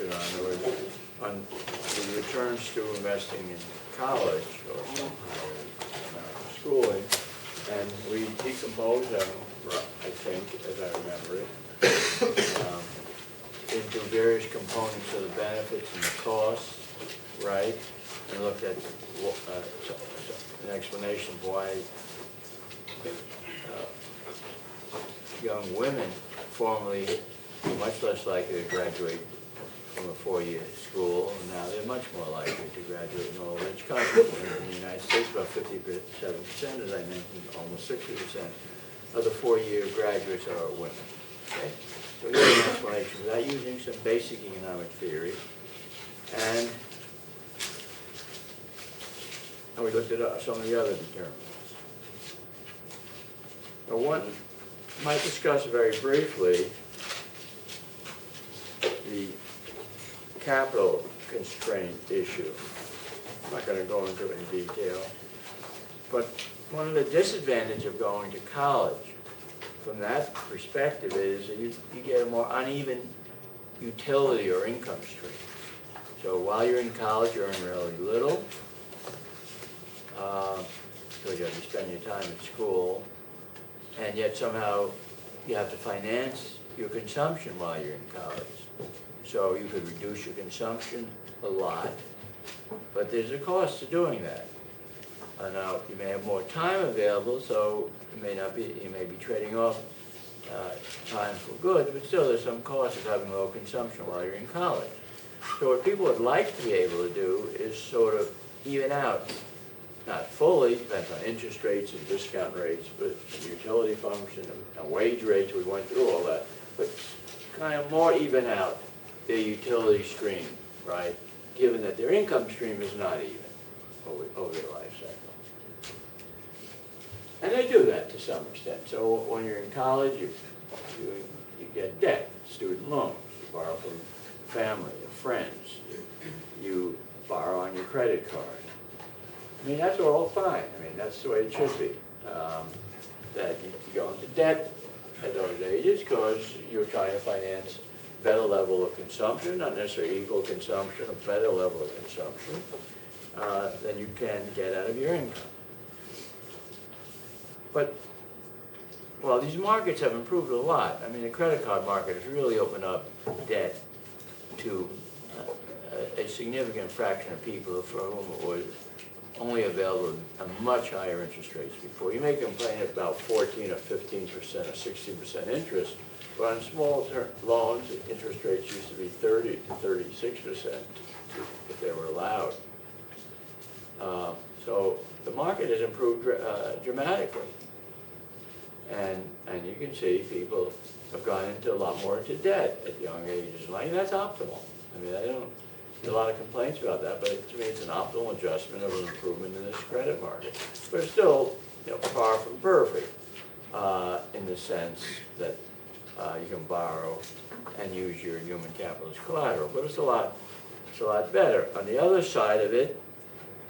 discussion on the returns to investing in college or some higher schooling, and we decompose them, I think, as I remember it, into various components of the benefits and the costs, right? And looked at an explanation of why young women formerly were much less likely to graduate from a four-year school, and now they're much more likely to graduate in all rich countries. In the United States, about 57%, as I mentioned, almost 60% of the four-year graduates are women. Okay? So here's an explanation of that using some basic economic theory. And we looked at some of the other determinants. Now, one might discuss very briefly the capital constraint issue. I'm not going to go into it in detail. But one of the disadvantages of going to college from that perspective is that you get a more uneven utility or income stream. So while you're in college, you earn really little. Because you have to spend your time at school, and yet somehow you have to finance your consumption while you're in college. So you could reduce your consumption a lot, but there's a cost to doing that. Now you may have more time available, so you may be trading off time for goods, but still there's some cost of having low consumption while you're in college. So what people would like to be able to do is sort of even out. Not fully, depends on interest rates and discount rates, but utility function and wage rates, we went through all that. But kind of more even out their utility stream, right? Given that their income stream is not even over their life cycle. And they do that to some extent. So when you're in college, you get debt, student loans, you borrow from family or friends, you borrow on your credit card. I mean, that's all fine. I mean, that's the way it should be. That you go into debt at those ages because you're trying to finance better level of consumption, not necessarily equal consumption, a better level of consumption than you can get out of your income. But, well, these markets have improved a lot. I mean, the credit card market has really opened up debt to a significant fraction of people for whom it was only available at much higher interest rates before. You may complain about 14 or 15% or 16% interest, but on small loans, interest rates used to be 30 to 36% if they were allowed. So the market has improved dramatically. And you can see people have gone into a lot more into debt at young ages. Like, that's optimal. I mean, there's a lot of complaints about that, but to me it's an optimal adjustment of an improvement in this credit market. But it's still far from perfect in the sense that you can borrow and use your human capital as collateral. But it's a lot better. On the other side of it,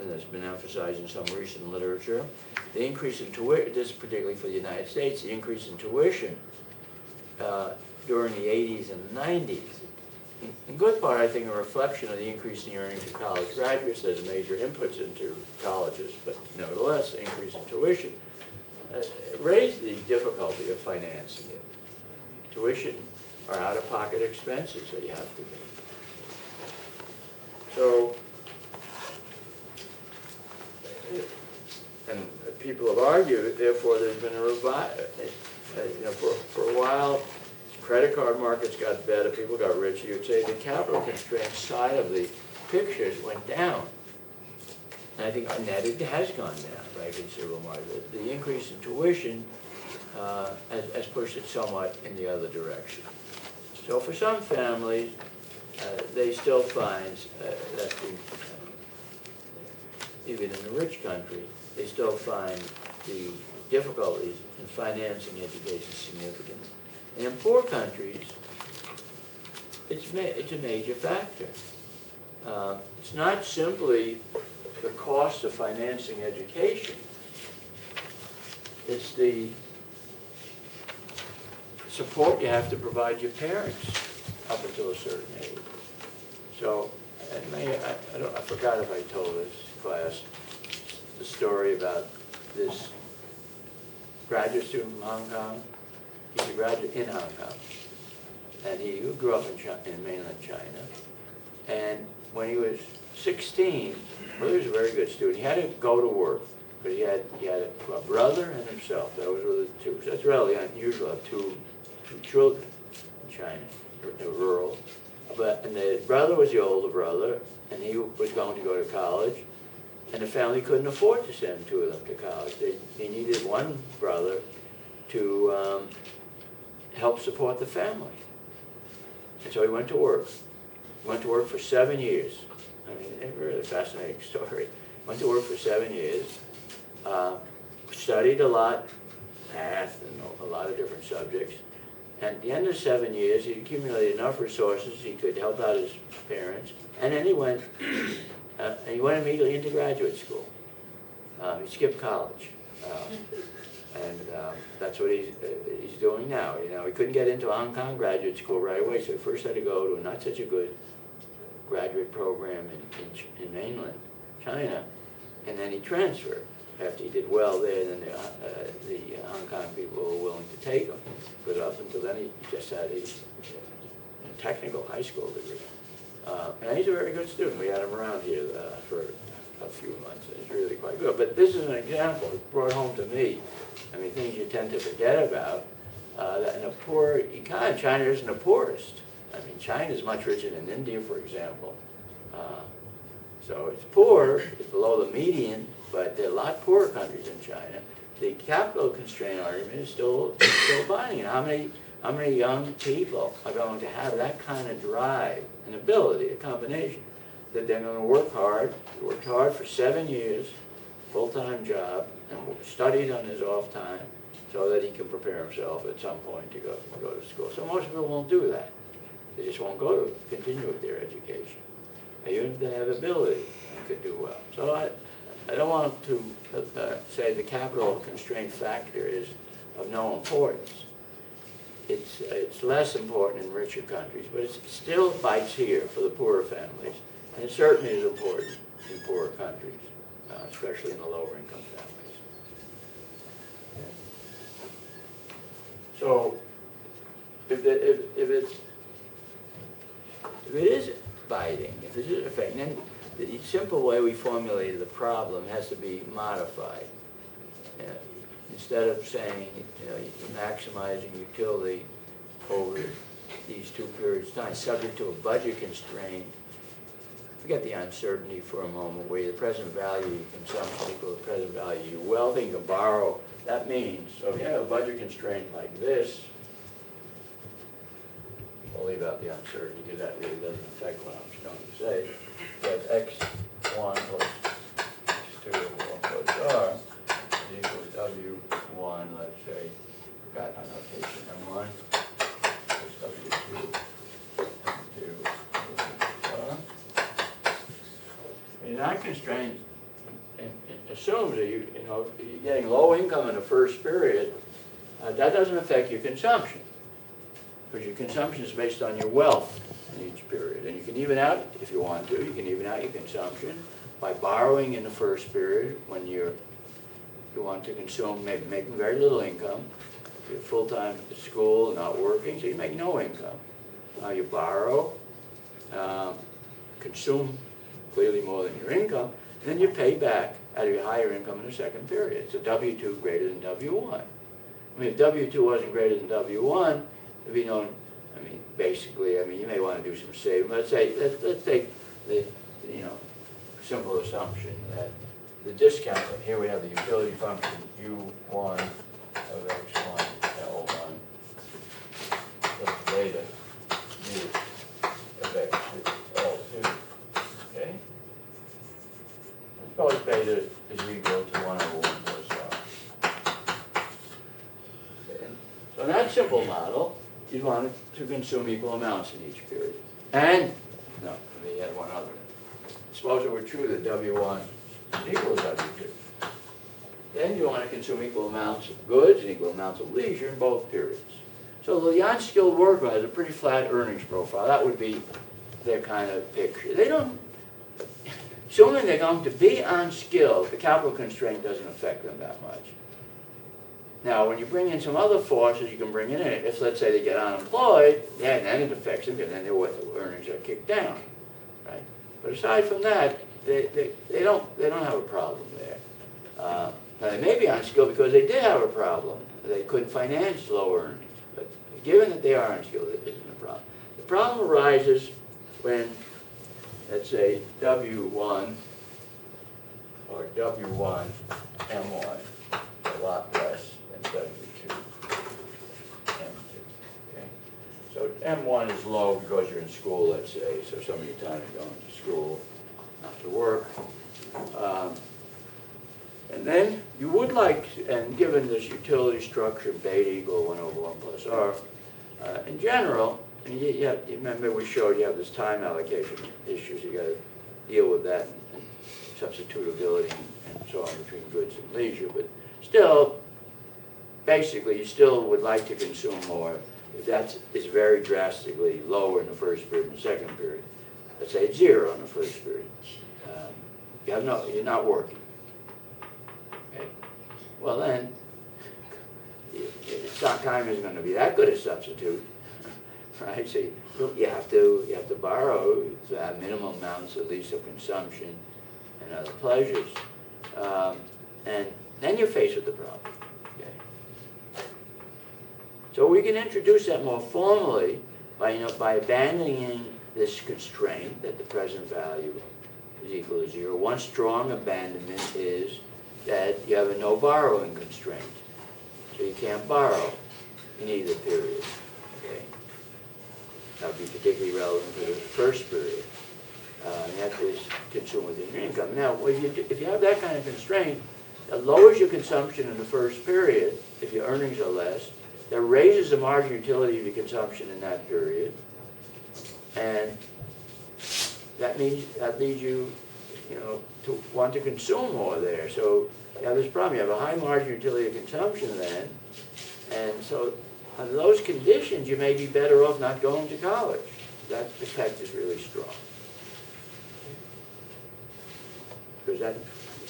and it's been emphasized in some recent literature, the increase in tuition, this is particularly for the United States, the increase in tuition during the 80s and 90s, in good part, I think, a reflection of the increase in earnings of college graduates. There's major inputs into colleges, but nevertheless, the increase in tuition raised the difficulty of financing it. Tuition are out-of-pocket expenses that you have to pay. So, and people have argued, therefore, there's been a revival. For a while, credit card markets got better, people got richer. You'd say the capital constraint side of the pictures went down. And I think on net it has gone down by a considerable margin. The increase in tuition has pushed it somewhat in the other direction. So for some families, they still find that even in a rich country, they still find the difficulties in financing education significant. And in poor countries, it's a major factor. It's not simply the cost of financing education. It's the support you have to provide your parents up until a certain age. So, I forgot if I told this class the story about this graduate student from Hong Kong. He's a graduate in Hong Kong, and he grew up in mainland China. And when he was 16, well, he was a very good student. He had to go to work, but he had a brother and himself. Those were the two. So that's really unusual to have two children in China, rural. And the brother was the older brother, and he was going to go to college, and the family couldn't afford to send two of them to college. They needed one brother to help support the family. And so he went to work. He went to work for 7 years. I mean, it's a really fascinating story. Went to work for 7 years, studied a lot, math and a lot of different subjects. And at the end of 7 years, he accumulated enough resources he could help out his parents. And then he went immediately into graduate school. He skipped college. And that's what he's doing now. You know, he couldn't get into Hong Kong graduate school right away, so he first had to go to a not such a good graduate program in mainland China, and then he transferred after he did well there. And then the Hong Kong people were willing to take him, but up until then he just had a technical high school degree. And he's a very good student. We had him around here for a few months. It's really quite good. But this is an example. It brought home to me, I mean, things you tend to forget about, that in a poor economy, China isn't the poorest. I mean, China is much richer than India, for example. So it's poor, it's below the median, but there are a lot poorer countries in China. The capital constraint argument is still binding. How many young people are going to have that kind of drive and ability, a combination, that they're going to work hard, worked hard for 7 years, full-time job, and studied on his off time so that he can prepare himself at some point to go to school. So most people won't do that. They just won't continue with their education. And even if they have ability, they could do well. So I don't want to say the capital constraint factor is of no importance. It's less important in richer countries, but it still bites here for the poorer families. And it certainly is important in poorer countries, especially in the lower income families. Okay. So if it is biting, if it is affecting, then the simple way we formulated the problem has to be modified. Instead of saying, you know, you're maximizing utility over these 2 periods of time, subject to a budget constraint. Forget the uncertainty for a moment, where the present value of your consumption equals the present value of your wealth, and you can borrow. That means, so if you have a budget constraint like this, I'll leave out the uncertainty because that really doesn't affect what I'm going to say. But x1 plus x2 plus r is equal to w1, let's say, got annotation m1, plus w2, m2, r. I mean, that constraint assumes that you're getting low income in the first period. That doesn't affect your consumption, because your consumption is based on your wealth in each period. And you can even out, if you want to, you can even out your consumption by borrowing in the first period when you want to consume, maybe making very little income. You're full-time at school and not working, so you make no income. You borrow, consume clearly more than your income, and then you pay back out of your higher income in the second period. So W2 greater than W1. I mean, if W2 wasn't greater than W1, there'd be no, I mean, basically, I mean, you may want to do some saving. Let's take the, simple assumption that the discount, here we have the utility function U1 of X1, L1, plus beta U of X2, L2, okay? Suppose beta is equal to 1 over 1 plus R. Okay. So in that simple model, you want to consume equal amounts in each period. And, no, they had one other. Suppose it were true that W1 is equal to W2. Then you want to consume equal amounts of goods and equal amounts of leisure in both periods. So the unskilled worker has a pretty flat earnings profile. That would be their kind of picture. They don't, assuming they're going to be unskilled, the capital constraint doesn't affect them that much. Now, when you bring in some other forces, you can bring in, if let's say they get unemployed, yeah, then it affects them, because then their earnings are kicked down, right? But aside from that, they don't have a problem there. Now, they may be unskilled because they did have a problem. They couldn't finance low earnings. But given that they are unskilled, it isn't a problem. The problem arises when, let's say, W1 or W1, M1, a lot less than W2, M2. Okay? So M1 is low because you're in school, let's say, so some of your time is going to school, not to work. And then you would like, and given this utility structure, beta equal 1 over 1 plus R, in general, and you remember we showed you have this time allocation issues, you got to deal with that, and substitutability and so on between goods and leisure, but still, basically, you still would like to consume more if that is very drastically lower in the first period and the second period. Let's say it's 0 in the first period. You're not working. Okay. Well then, stock time isn't going to be that good a substitute, right? So you have to borrow to have minimum amounts at least of consumption and other pleasures, and then you're faced with the problem. Okay. So we can introduce that more formally by abandoning this constraint that the present value is equal to 0. One strong abandonment is that you have a no borrowing constraint. So you can't borrow in either period. Okay? That would be particularly relevant to the first period. You have to consume within your income. Now, if you have that kind of constraint, that lowers your consumption in the first period, if your earnings are less, that raises the marginal utility of your consumption in that period, and that leads you, to want to consume more there. So you have this problem. You have a high marginal utility of consumption then, and so under those conditions, you may be better off not going to college. That effect is really strong. Because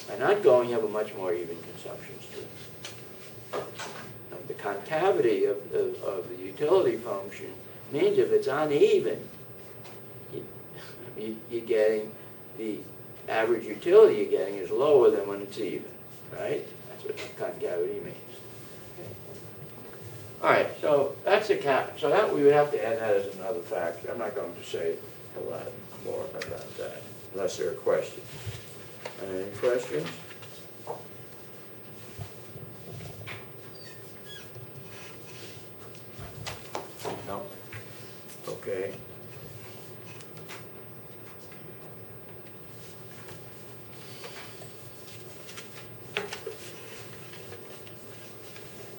by not going, you have a much more even consumption stream. The concavity of the utility function means if it's uneven, you're getting the average utility you're getting is lower than when it's even, right? That's what concavity means. Okay. All right, so that's a so that we would have to add that as another factor. I'm not going to say a lot more about that unless there are questions. Any questions? No? Okay.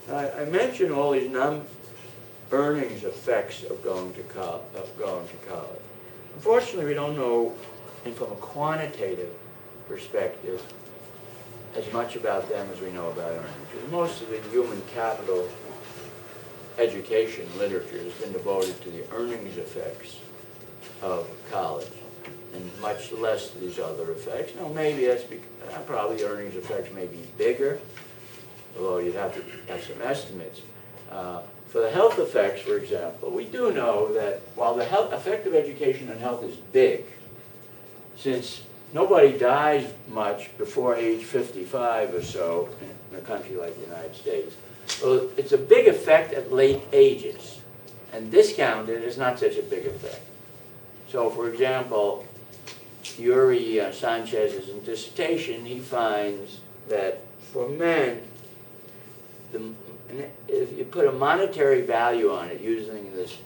I mentioned all these non-earnings effects of going to college. Unfortunately, we don't know, and from a quantitative perspective, as much about them as we know about earnings. Because most of the human capital education literature has been devoted to the earnings effects of college, and much less to these other effects. Now, maybe that's because probably earnings effects may be bigger, although you'd have to have some estimates. For the health effects, for example, we do know that while the effect of education on health is big, since nobody dies much before age 55 or so in a country like the United States, well, it's a big effect at late ages, and discounted is not such a big effect. So, for example, Yuri Sanchez's dissertation, he finds that for men, if you put a monetary value on it using this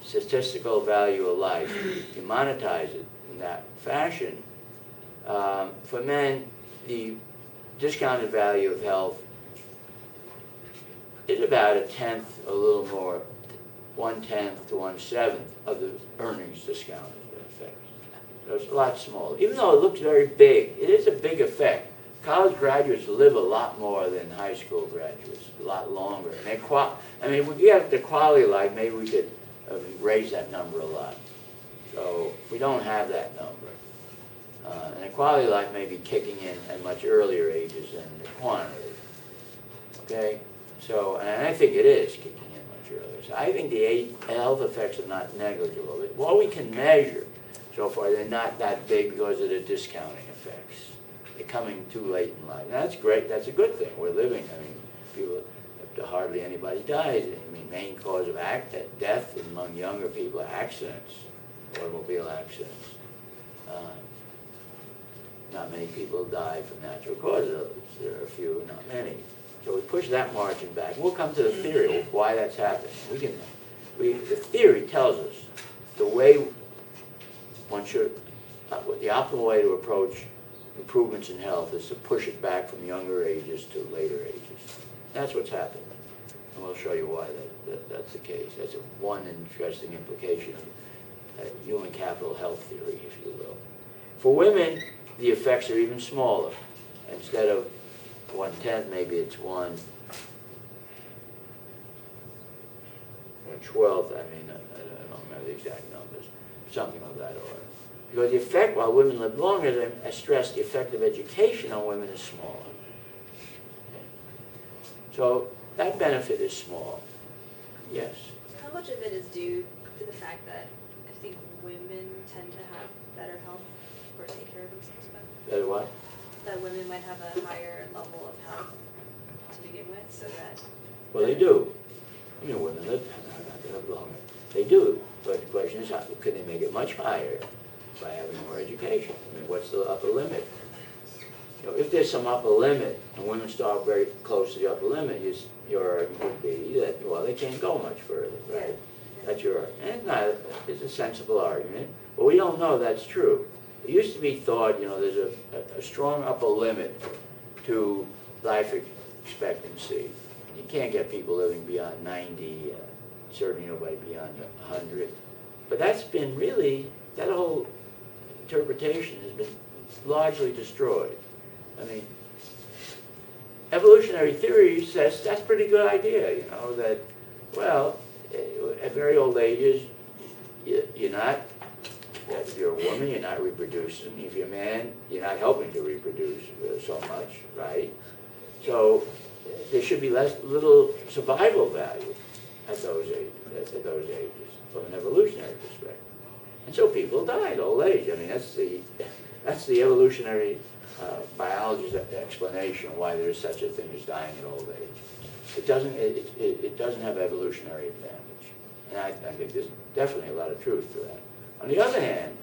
statistical value of life, you monetize it in that fashion. For men, the discounted value of health is about a tenth, a little more, 1/10 to 1/7 of the earnings discounted effect. So it's a lot smaller. Even though it looks very big, it is a big effect. College graduates live a lot more than high school graduates, a lot longer. And if we get the quality of life, maybe we could raise that number a lot. So we don't have that number. And quality of life may be kicking in at much earlier ages than the quantity. Okay? So, and I think it is kicking in much earlier. So I think the health effects are not negligible. What we can measure so far, they're not that big because of the discounting effects. They're coming too late in life. And that's great. That's a good thing. We're living. I mean, people, hardly anybody dies. I mean, main cause of death among younger people are accidents, automobile accidents. Not many people die from natural causes. There are a few, not many. So we push that margin back. We'll come to the theory of why that's happening. The theory tells us the way one should, the optimal way to approach improvements in health is to push it back from younger ages to later ages. That's what's happening. And we'll show you why that's the case. That's one interesting implication of human capital health theory, if you will. For women, the effects are even smaller. Instead of 1/10, maybe it's 1/12. I mean, I don't remember the exact numbers. Something of that order. Because the effect, while women live longer, as I stressed, the effect of education on women is smaller. Okay. So that benefit is small. Yes? How much of it is due to the fact that I think women tend to have better health or take care of themselves better? Better what? That women might have a higher level of health to begin with, so that... Well, they do. I mean, women live longer. They do. But the question is, how can they make it much higher by having more education? I mean, what's the upper limit? You know, if there's some upper limit, and women start very close to the upper limit, your argument would be that, well, they can't go much further, right? That's your argument. And it's a sensible argument, but we don't know that's true. It used to be thought, you know, there's a strong upper limit to life expectancy. You can't get people living beyond 90, certainly nobody beyond 100. But that's been really, that whole interpretation has been largely destroyed. I mean, evolutionary theory says that's a pretty good idea, you know, that, well, at very old ages, you're not, if you're a woman, you're not reproducing. If you're a man, you're not helping to reproduce so much, right? So there should be little survival value at those ages, from an evolutionary perspective. And so people die at old age. I mean, that's the evolutionary biology's explanation why there is such a thing as dying at old age. It doesn't have evolutionary advantage, and I think there's definitely a lot of truth to that. On the other hand,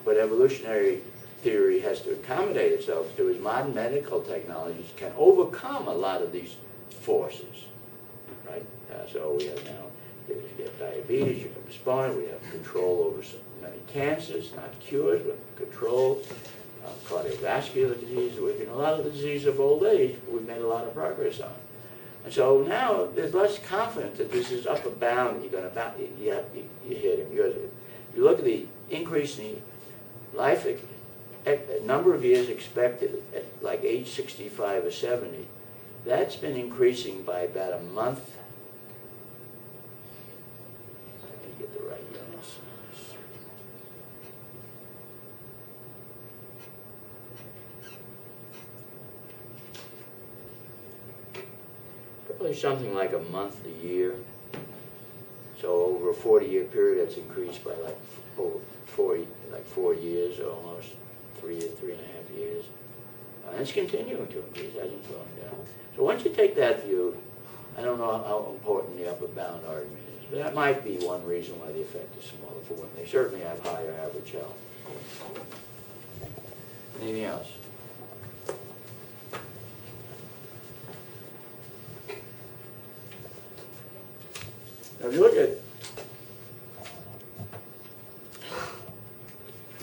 what evolutionary theory has to accommodate itself to is modern medical technologies can overcome a lot of these forces, right? So we have now, you have diabetes, you can postpone it, we have control over so many cancers, not cures, but control, cardiovascular disease, a lot of the diseases of old age, we've made a lot of progress on. And so now there's less confidence that this is upper bound, you hit him. You look at the increase in the life, number of years expected at like age 65 or 70, that's been increasing by about a month. Let me get the right units. Probably something like a month a year. So over a 40-year period, that's increased by like 4 years almost, 3.5 years. And it's continuing to increase, it hasn't gone down. So once you take that view, I don't know how important the upper bound argument is, but that might be one reason why the effect is smaller for women. They certainly have higher average health. Anything else? Now, if you look at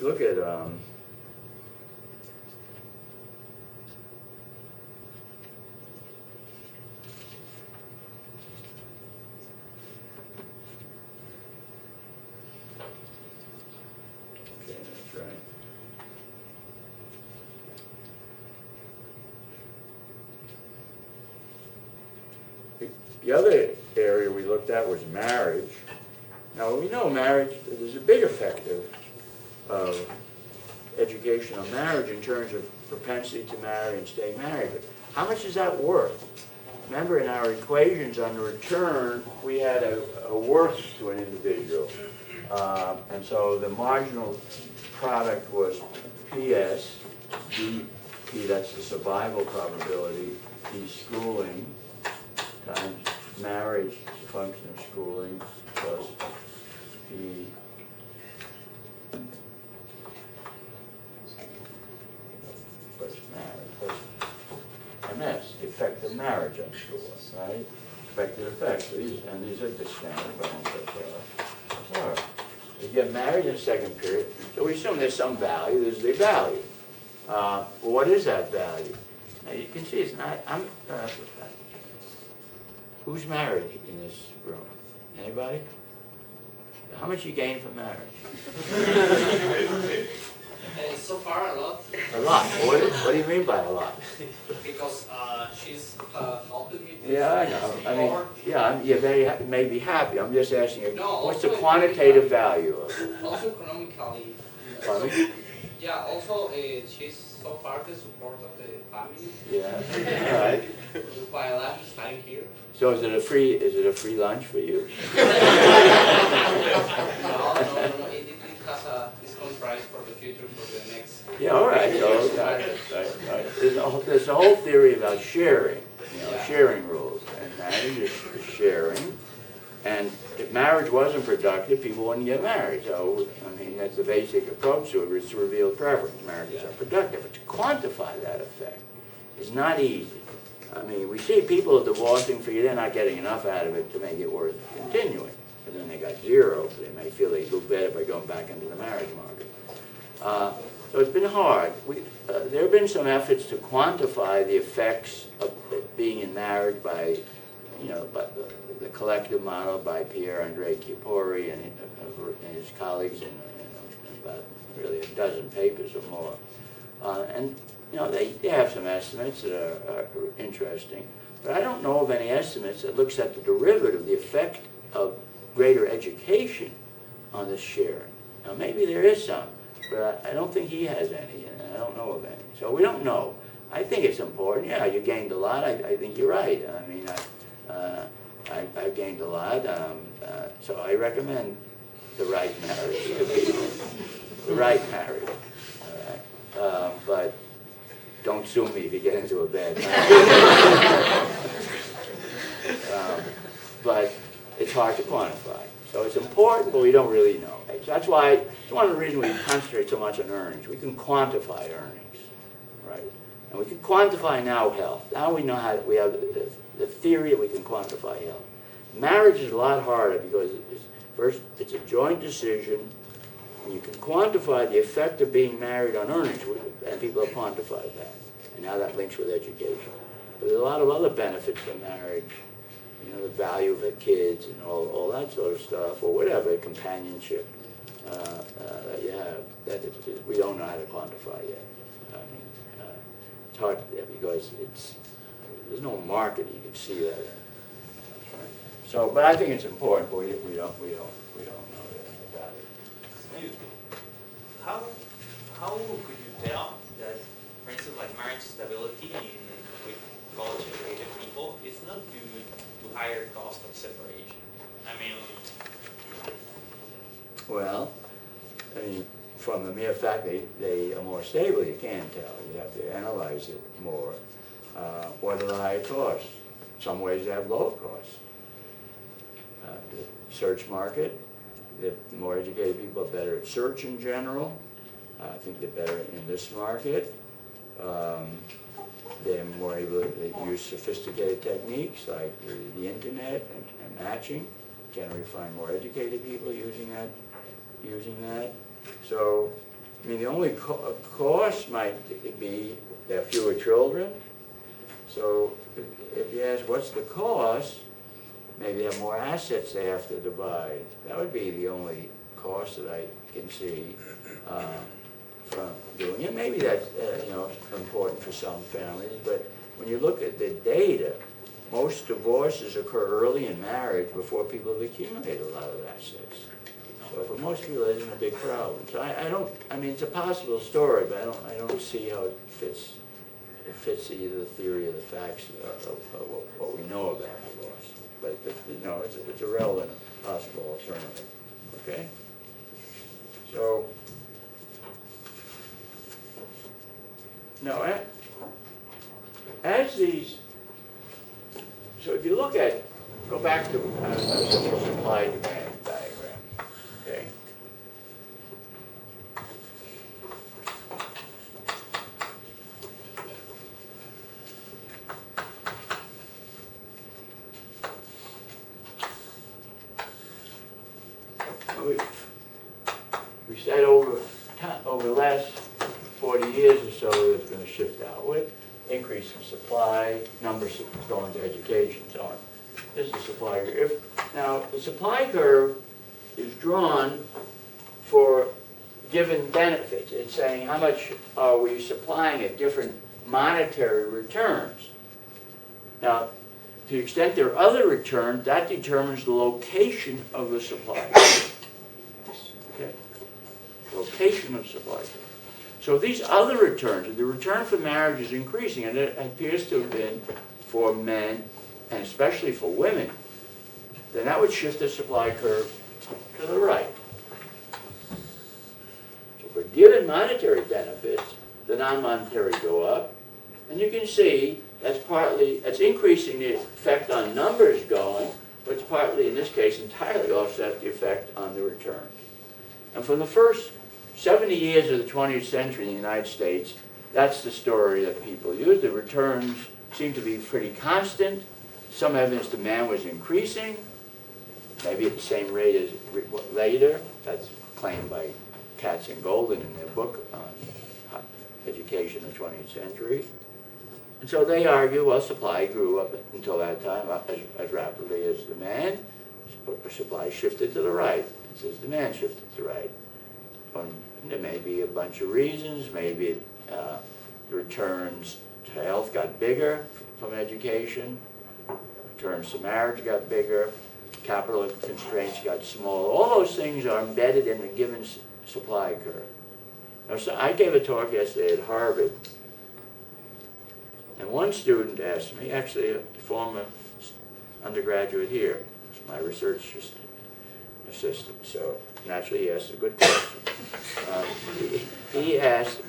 okay, that's right. The other area we looked at was marriage. Now, we know marriage, there's a big effect of education on marriage in terms of propensity to marry and stay married. But how much is that worth? Remember, in our equations on the return, we had a worth to an individual. And so the marginal product was PS, P, that's the survival probability, P schooling, times marriage, the function of schooling, plus P plus marriage, plus MS, the effect of marriage on schooling, right? Expected effects. And these are discounted, but so you get married in the second period, so we assume there's some value, there's the value. Well, what is that value? Now you can see it's not, who's married in this room? Anybody? How much you gain from marriage? So far, a lot. A lot. What do you mean by a lot? Because she's helping me. Yeah, I know. I mean, yeah, you may be happy. I'm just asking you, No, what's the also quantitative value of it? Also economically. Pardon? Yeah, also she's so far the support of the family. Yeah. All right. While I'm studying here. So is it a free lunch for you? No. It has a discount price for the future for the next. Yeah, all right. So, right. There's a whole theory about sharing, sharing rules. And marriage is sharing. And if marriage wasn't productive, people wouldn't get married. So, I mean, that's the basic approach to it. It's to reveal preference. Marriages are productive. But to quantify that effect is not easy. I mean, we see people divorcing for you, they're not getting enough out of it to make it worth continuing. And then they got zero, so they may feel they do better by going back into the marriage market. So it's been hard. There have been some efforts to quantify the effects of being in marriage by, by the collective model by Pierre-André Chiappori and his colleagues in about really a dozen papers or more. And they have some estimates that are interesting, but I don't know of any estimates that looks at the derivative, the effect of greater education on this sharing. Now maybe there is some, but I don't think he has any, and I don't know of any. So we don't know. I think it's important. Yeah, you gained a lot. I think you're right. I mean, I've gained a lot. So I recommend the right marriage to people. The right marriage. All right. But don't sue me if you get into a bad marriage. But it's hard to quantify. So it's important, but we don't really know. That's why, it's one of the reasons we concentrate so much on earnings. We can quantify earnings, right? And we can quantify now health. Now we know how, we have the theory that we can quantify health. Marriage is a lot harder because first, it's a joint decision, and you can quantify the effect of being married on earnings, and people have quantified that, and how that links with education. But there's a lot of other benefits to marriage, the value of the kids and all that sort of stuff, or whatever, companionship that you have, that we don't know how to quantify yet. I mean, it's hard because there's no market you can see that in. So, but I think it's important, but we don't know about it. Excuse me. How could you tell that, for instance, like marriage stability with college-educated people is not due to higher cost of separation? I mean, well, from the mere fact they are more stable, you can tell. You have to analyze it more. What are the higher costs? In some ways, they have lower costs. The search market, the more educated people are better at search in general. I think they're better in this market. They're more able to use sophisticated techniques like the internet and matching. Generally find more educated people using that. So, the only cost might be there are fewer children. So if you ask what's the cost, maybe they have more assets they have to divide. That would be the only cost that I can see from doing it. Maybe that's important for some families, but when you look at the data, most divorces occur early in marriage before people have accumulated a lot of assets. So for most people, it isn't a big problem. So I mean, it's a possible story, but I don't see how it fits either the theory or the facts of what we know about divorce. But you know, it's a relevant, possible alternative. Okay? So, now, as these, so if you look at, go back to a simple supply demand diagram, okay? We said over the last 40 years or so, it's going to shift outward, increase in supply, numbers going to education, so on. This is the supply curve. Now, the supply curve is drawn for given benefits. It's saying how much are we supplying at different monetary returns. Now, to the extent there are other returns, that determines the location of the supply curve. Okay? Location of supply curve. So these other returns, the return for marriage is increasing, and it appears to have been for men, and especially for women, then that would shift the supply curve to the right. So for given monetary benefits, the non-monetary go up, and you can see that's increasing the effect on numbers going, but it's partly, in this case, entirely offset the effect on the returns. And for the first 70 years of the 20th century in the United States, that's the story that people use. The returns seem to be pretty constant. Some evidence demand was increasing, maybe at the same rate as later. That's claimed by Katz and Golden in their book on education in the 20th century. And so they argue, well, supply grew up until that time as rapidly as demand. Supply shifted to the right. It says demand shifted to the right. There may be a bunch of reasons. Maybe the returns to health got bigger from education. Returns to marriage got bigger. Capital constraints got smaller. All those things are embedded in the given supply curve. Now, so I gave a talk yesterday at Harvard, and one student asked me, actually a former undergraduate here, my research assistant, so naturally he asked a good question. He asked,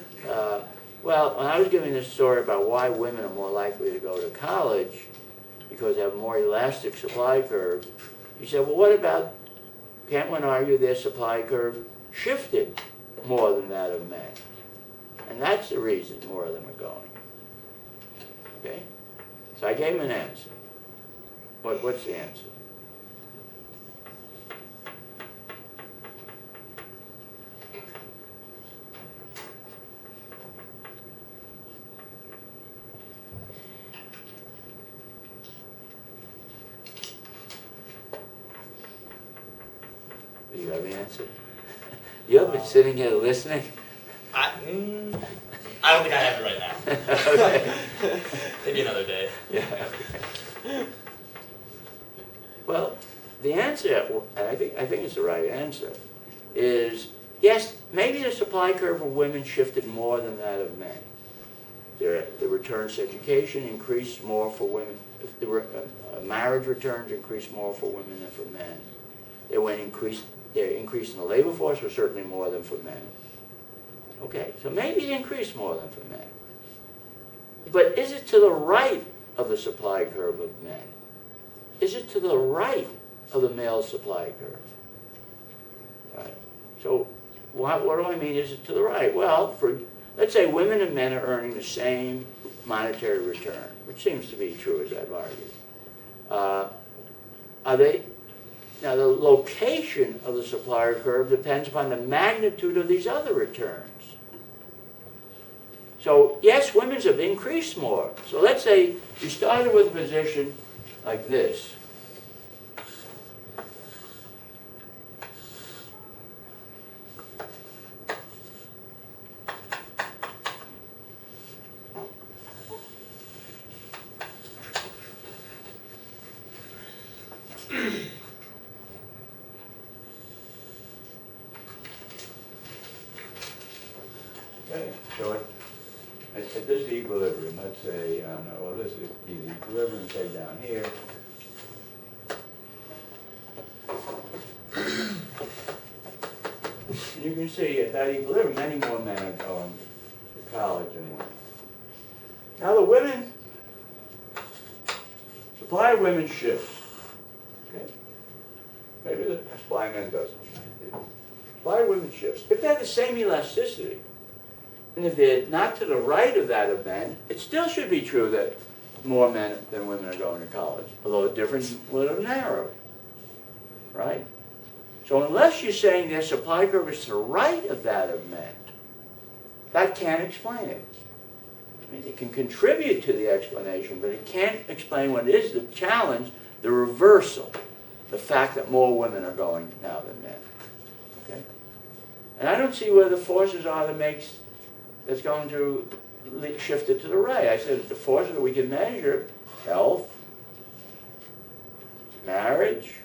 well, when I was giving this story about why women are more likely to go to college because they have a more elastic supply curve, he said, well, what about, can't one argue their supply curve shifted more than that of men? And that's the reason more of them are going. Okay? So I gave him an answer. What's the answer? Do you have the answer? You have been sitting here listening? I don't think I have it right now. Okay. Maybe another day. Yeah. Well, the answer, and I think it's the right answer, is yes, maybe the supply curve of women shifted more than that of men. The returns to education increased more for women. The marriage returns increased more for women than for men. The increase in the labor force was certainly more than for men. Okay, so maybe it increased more than for men. But is it to the right of the supply curve of men? Is it to the right of the male supply curve? Right. So what do I mean, is it to the right? Well, let's say women and men are earning the same monetary return, which seems to be true, as I've argued. Are they? Now, the location of the supply curve depends upon the magnitude of these other returns. So, yes, women's have increased more. So let's say you started with a position like this. So at this equilibrium, let's say, no, well, this is the equilibrium, say down here. You can see at that equilibrium, many more men are going to college than women. Now the women, supply of women shifts. Okay? Maybe the supply of men doesn't. Supply of women shifts. If they have the same elasticity, and if they're not to the right of that of men, it still should be true that more men than women are going to college, although the difference will have narrowed. Right? So unless you're saying their supply curve is to the right of that of men, that can't explain it. I mean, it can contribute to the explanation, but it can't explain what is the challenge, the reversal, the fact that more women are going now than men. Okay? And I don't see where the forces are that's going to shift it to the right. I said the forces that we can measure: health, marriage,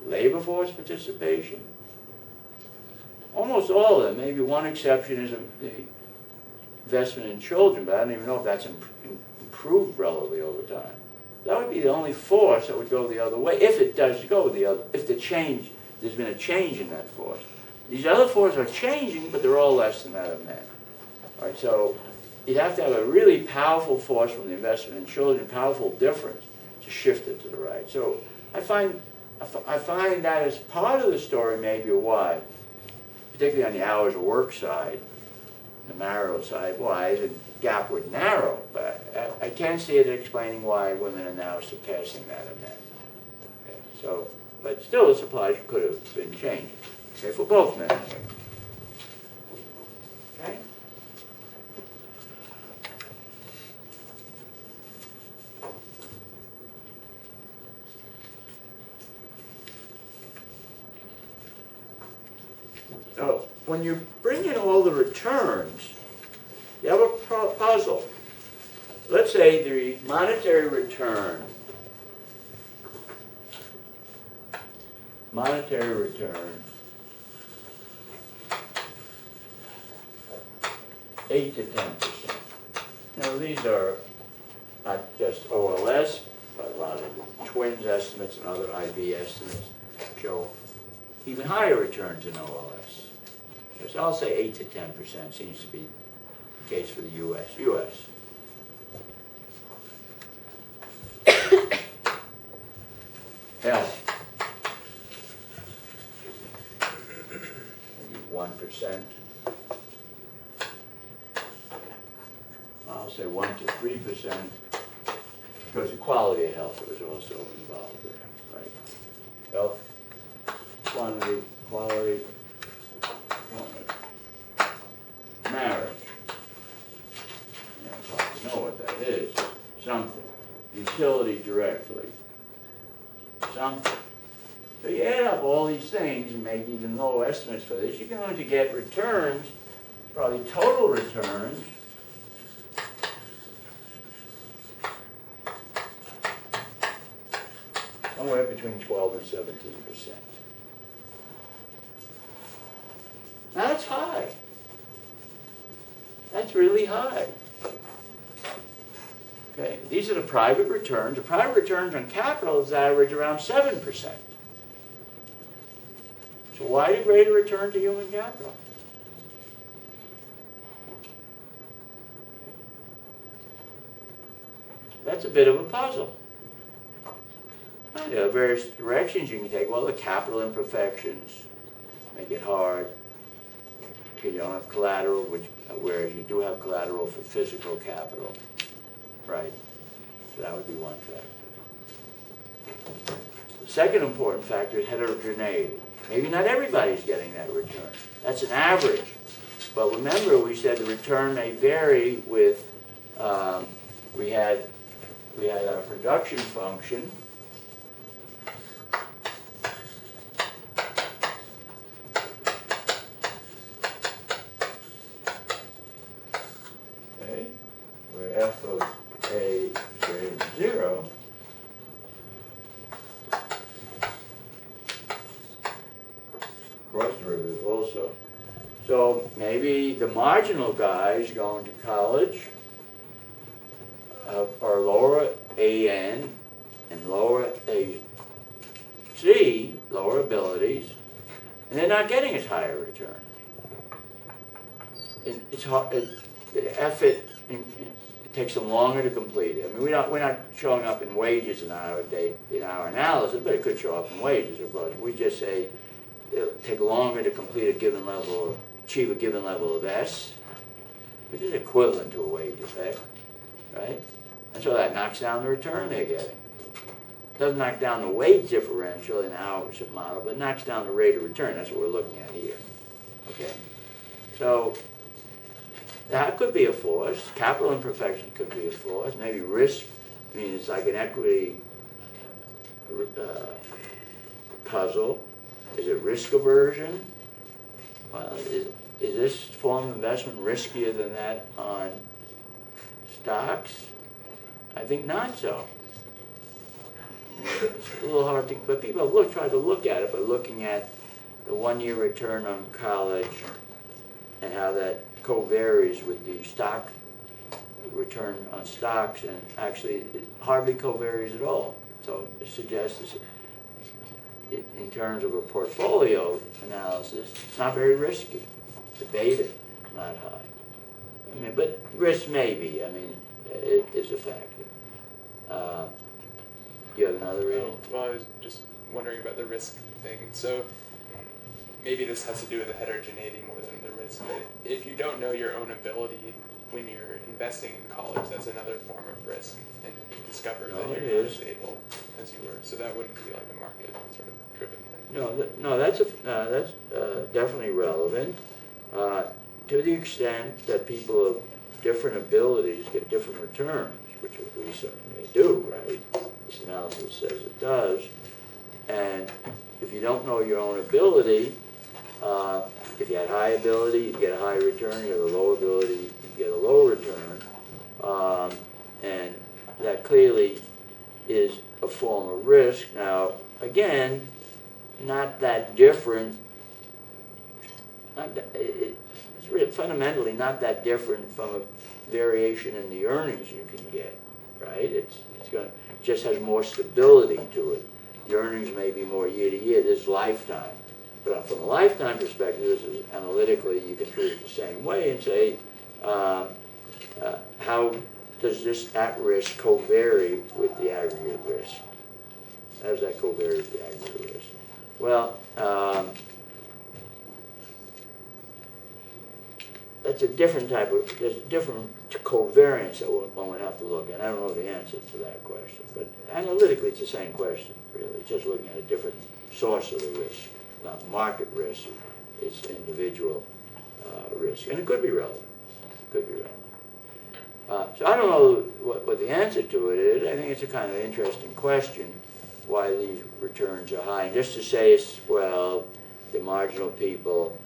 labor force participation. Almost all of them. Maybe one exception is the investment in children, but I don't even know if that's improved relatively over time. That would be the only force that would go the other way, if it does go the other, if there's been a change in that force. These other forces are changing, but they're all less than that of men. All right, so you'd have to have a really powerful force from the investment in children, powerful difference, to shift it to the right. So I find that as part of the story, maybe why, particularly on the hours of work side, the marital side, why the gap would narrow. But I can't see it explaining why women are now surpassing that of men. Okay, so, but still the supply could have been changing. Okay, for both men. Okay? So, when you bring in all the returns, you have a puzzle. Let's say the monetary return 8 to 10%. Now these are not just OLS, but a lot of the twins estimates and other IB estimates show even higher returns in OLS. So I'll say 8 to 10% seems to be the case for the U.S. Health. Maybe 1%. I'll say 1 to 3%, because the quality of health was also involved there, right? Health, quantity, quality, marriage. It's hard to know what that is. Something. Utility directly. Something. So you add up all these things and make even low estimates for this. You're going to get returns, probably total returns, somewhere between 12 and 17%. Now that's high. That's really high. Okay, these are the private returns. The private returns on capital is average around 7%. So why the greater return to human capital? That's a bit of a puzzle. There are various directions you can take. Well, the capital imperfections make it hard. You don't have collateral, whereas you do have collateral for physical capital. Right. So that would be one factor. The second important factor is heterogeneity. Maybe not everybody's getting that return. That's an average. But remember, we said the return may vary with, we had our production function. Okay, where f of a greater than 0. Cross derivative also. So maybe the marginal guys going to college are lower AN and lower AC, lower abilities, and they're not getting as high a return. It's hard. The effort it takes them longer to complete it. I mean, we're not showing up in wages in our analysis, but it could show up in wages. Of course, we just say it'll take longer to complete a given level, achieve a given level of S, which is equivalent to a wage effect, right? And so that knocks down the return they're getting. Doesn't knock down the wage differential in our model, but knocks down the rate of return. That's what we're looking at here. Okay, so that could be a force. Capital imperfection could be a force. Maybe risk. I mean, it's like an equity puzzle. Is it risk aversion? Well, is this form of investment riskier than that on stocks? I think not so. It's a little hard to, but people try to look at it by looking at the one-year return on college and how that co-varies with the stock return on stocks, and actually it hardly co-varies at all. So it suggests in terms of a portfolio analysis, it's not very risky. The beta is not high. I mean, but risk may be. I mean, it is a factor. You have another reason? Well, I was just wondering about the risk thing. So maybe this has to do with the heterogeneity more than the risk. But if you don't know your own ability when you're investing in college, that's another form of risk. And you discover that you're not as able as you were. So that wouldn't be like a market sort of driven thing. No, that's definitely relevant to the extent that people of different abilities get different returns, which we certainly do, right? This analysis says it does. And if you don't know your own ability, if you had high ability, you'd get a high return. You have a low ability, you'd get a low return. And that clearly is a form of risk. Now, again, not that different. It's really fundamentally not that different from a variation in the earnings you can get, right? It's going to just has more stability to it. The earnings may be more year to year. This lifetime, but from a lifetime perspective, this is analytically you can treat it the same way and say, how does this at risk co-vary with the aggregate risk? How does that co-vary with the aggregate risk? Well, that's a different type of, there's a different covariance that one would have to look at. I don't know the answer to that question, but analytically it's the same question, really. It's just looking at a different source of the risk, not market risk, it's individual risk. And it could be relevant. It could be relevant. So I don't know what the answer to it is. I think it's a kind of interesting question, why these returns are high. And just to say, it's, well, the marginal people,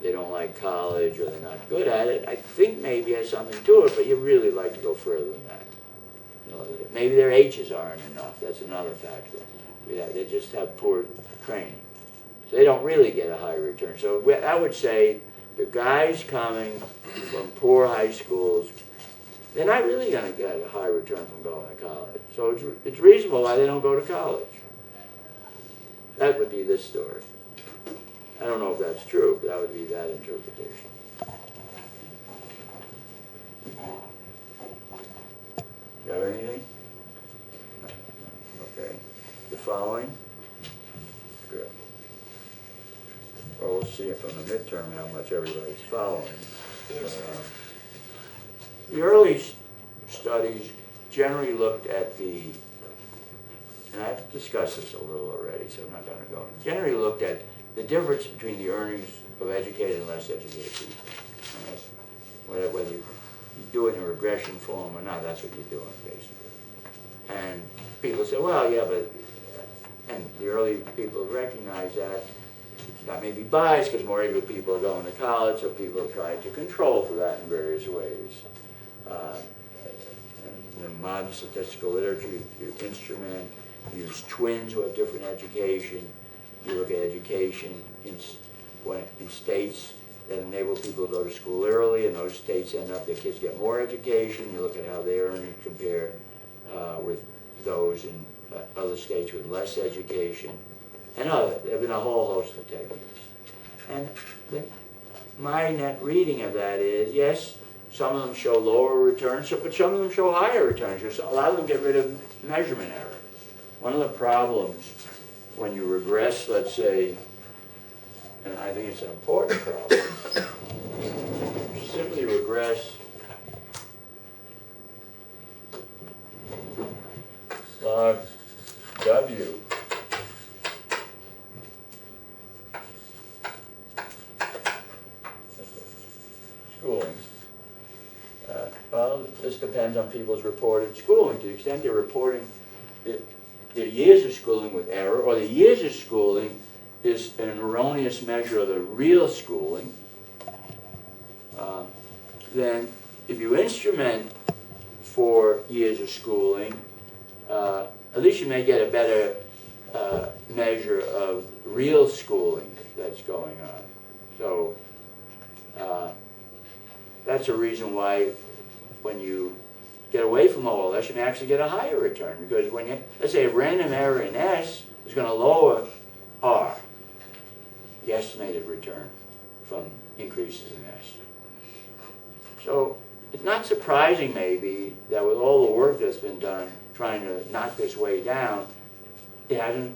they don't like college or they're not good at it, I think maybe has something to it, but you really like to go further than that. You know, maybe their H's aren't enough. That's another factor. They just have poor training. So they don't really get a high return. So I would say the guys coming from poor high schools, they're not really going to get a high return from going to college. So it's reasonable why they don't go to college. That would be this story. I don't know if that's true, but that would be that interpretation. You have anything? Okay. The following? Good. Well, we'll see if on the midterm how much everybody's following. The early studies generally looked at the, and I've discussed this a little already, so I'm not going to go. Generally looked at the difference between the earnings of educated and less educated people. Whether you do it in a regression form or not, that's what you're doing, basically. And people say, well, yeah, but, and the early people recognize that. That may be biased because more able people are going to college, so people are trying to control for that in various ways. In modern statistical literature, you instrument, you use twins who have different education. You look at education in states that enable people to go to school early, and those states end up, their kids get more education. You look at how they earn and compare with those in other states with less education. And there have been a whole host of techniques. And my net reading of that is, yes, some of them show lower returns, but some of them show higher returns. A lot of them get rid of measurement error. One of the problems when you regress, let's say, and I think it's an important problem, you simply regress log W schooling. Well, this depends on people's reported schooling. To the extent they're reporting their years of schooling with error, or the years of schooling is an erroneous measure of the real schooling, then if you instrument for years of schooling, at least you may get a better measure of real schooling that's going on. So that's a reason why when you get away from OLS, you may actually get a higher return, because when you, let's say a random error in S is going to lower R, the estimated return from increases in S. So it's not surprising maybe that with all the work that's been done trying to knock this way down, it hasn't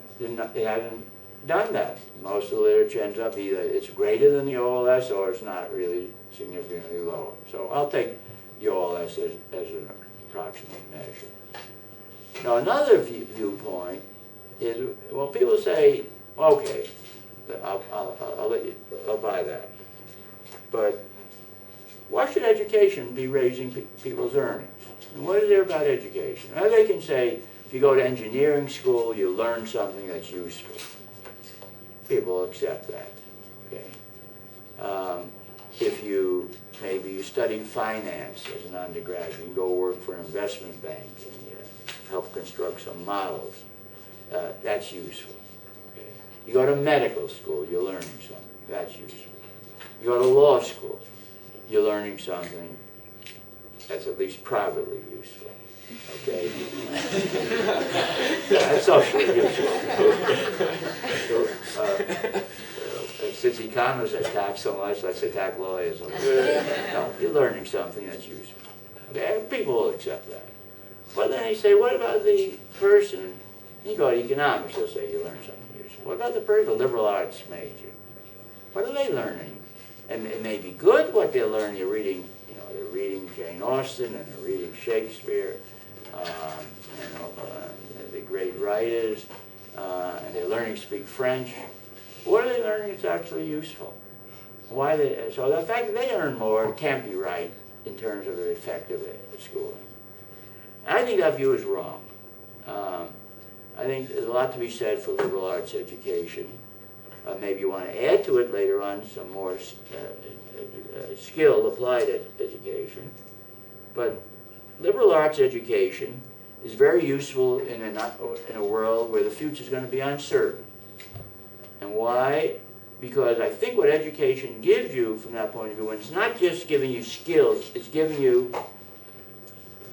done that. Most of the literature ends up either it's greater than the OLS or it's not really significantly lower. So I'll take the OLS as an approximate measure. Now another viewpoint is, well, people say, okay, I'll buy that. But why should education be raising people's earnings? And what is there about education? Now they can say, if you go to engineering school, you learn something that's useful. People accept that. Okay. If maybe you study finance as an undergrad, you can go work for an investment bank and help construct some models. That's useful. Okay. You go to medical school, you're learning something. That's useful. You go to law school, you're learning something that's at least privately useful. Okay? That's socially useful. Since economists attack so much, let's attack lawyers a little bit. No, you're learning something that's useful. Okay? People will accept that. But then they say, what about the person, you go to economics, they'll say you learn something useful. What about the person, the liberal arts major? What are they learning? And it may be good what they're learning. They're reading Jane Austen, and they're reading Shakespeare, the great writers, and they're learning to speak French. What are they learning that's actually useful? So the fact that they earn more can't be right in terms of the effect of schooling. And I think that view is wrong. I think there's a lot to be said for liberal arts education. Maybe you want to add to it later on some more skilled applied education. But liberal arts education is very useful in a world where the future is going to be uncertain. And why? Because I think what education gives you from that point of view, it's not just giving you skills, it's giving you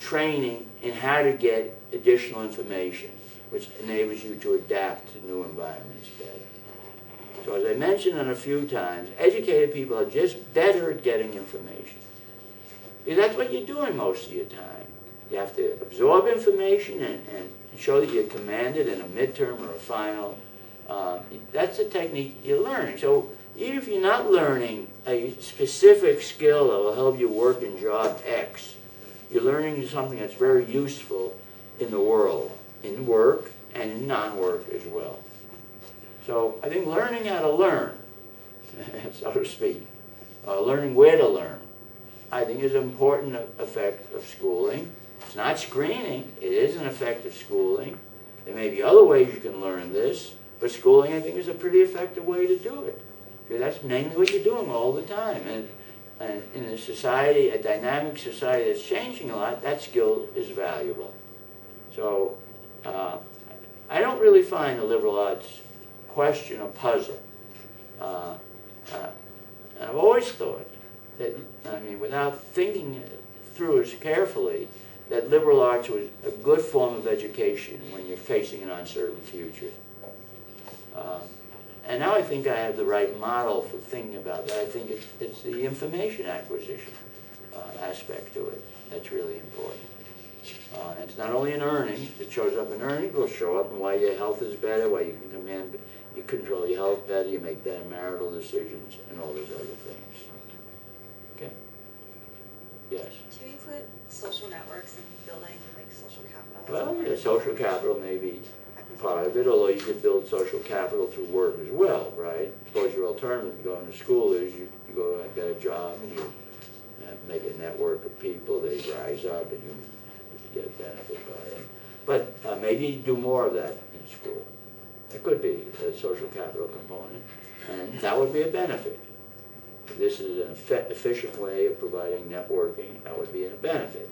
training in how to get additional information, which enables you to adapt to new environments better. So as I mentioned a few times, educated people are just better at getting information. Because that's what you're doing most of your time. You have to absorb information and show that you command it in a midterm or a final. That's the technique you're learning. So even if you're not learning a specific skill that will help you work in job X, you're learning something that's very useful in the world, in work and in non-work as well. So I think learning how to learn, so to speak, learning where to learn, I think is an important effect of schooling. It's not screening, it is an effect of schooling. There may be other ways you can learn this, but schooling, I think, is a pretty effective way to do it. Because that's mainly what you're doing all the time. And in a society, a dynamic society that's changing a lot, that skill is valuable. So I don't really find the liberal arts question a puzzle. I've always thought that, I mean, without thinking through it carefully, that liberal arts was a good form of education when you're facing an uncertain future. And now I think I have the right model for thinking about that. I think it's the information acquisition aspect to it that's really important. And it's not only in earnings, it shows up in earnings, it will show up in why your health is better, why you can command, you control your health better, you make better marital decisions, and all those other things. Okay? Yes? Do you include social networks and building like social capital? Well, yeah, social capital may be part of it, although you could build social capital through work as well, right? Suppose your alternative to going to school is you go and get a job and you make a network of people, they rise up and you get benefit by it. But maybe do more of that in school. It could be a social capital component, and that would be a benefit. If this is an efficient way of providing networking, that would be a benefit,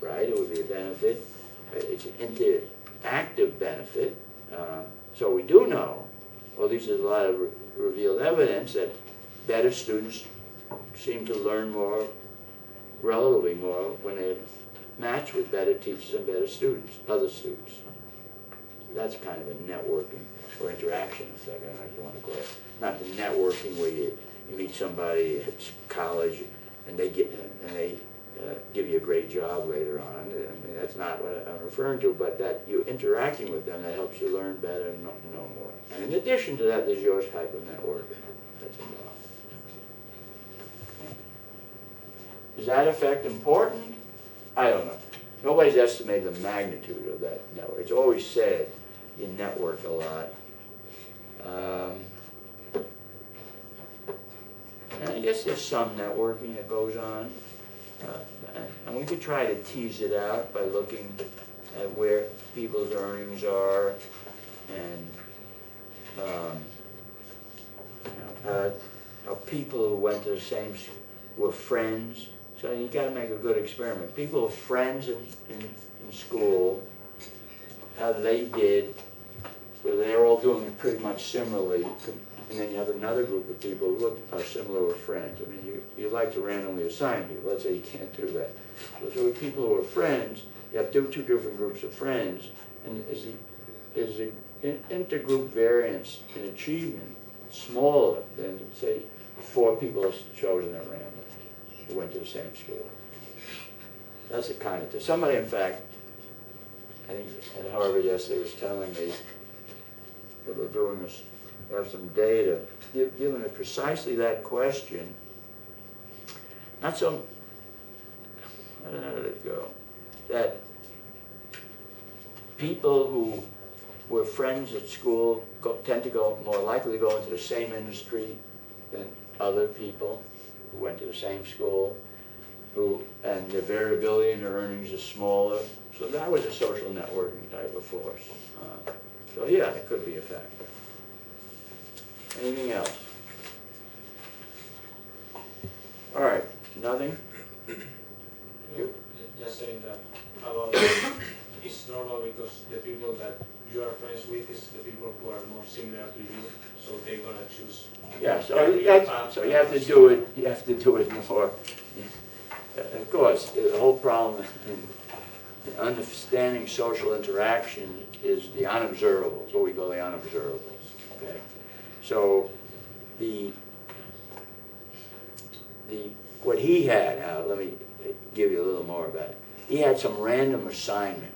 right? It would be a benefit. It's an interactive benefit. So we do know, well, at least there's a lot of revealed evidence that better students seem to learn more, relatively more, when they're matched with better teachers and better students, other students. That's kind of a networking or interaction effect, I don't know if you want to call it. Not the networking where you meet somebody at college and they give you a great job later on. I mean, that's not what I'm referring to, but that you're interacting with them, that helps you learn better and know more. And in addition to that, there's your type of networking that's involved. Is that effect important? I don't know. Nobody's estimated the magnitude of that network. It's always said you network a lot. And I guess there's some networking that goes on. And we could try to tease it out by looking at where people's earnings are and people who went to the same, were friends. So you got to make a good experiment. People who are friends in school, how they did, so they're all doing it pretty much similarly. And then you have another group of people who are similar with friends. I mean, you like to randomly assign people. Let's say you can't do that. So with people who are friends, you have two different groups of friends, and is the intergroup variance in achievement smaller than, say, 4 people chosen at random who went to the same school? That's the kind of, somebody, in fact, I think at Harvard yesterday was telling me that we're doing this, have some data dealing with precisely that question. Not so, I don't know how to go, that people who were friends at school tend to go more likely to go into the same industry than other people who went to the same school, and the variability in their earnings is smaller. So that was a social networking type of force. So yeah, it could be a factor. Anything else? All right, nothing? Just saying that about it's normal because the people that you are friends with is the people who are more similar to you, so they're gonna choose. Yeah, so you have to do it. You have to do it more. Of course, the whole problem in understanding social interaction is the unobservables, what we call the unobservables. Okay, so what he had. Let me give you a little more about it. He had some random assignment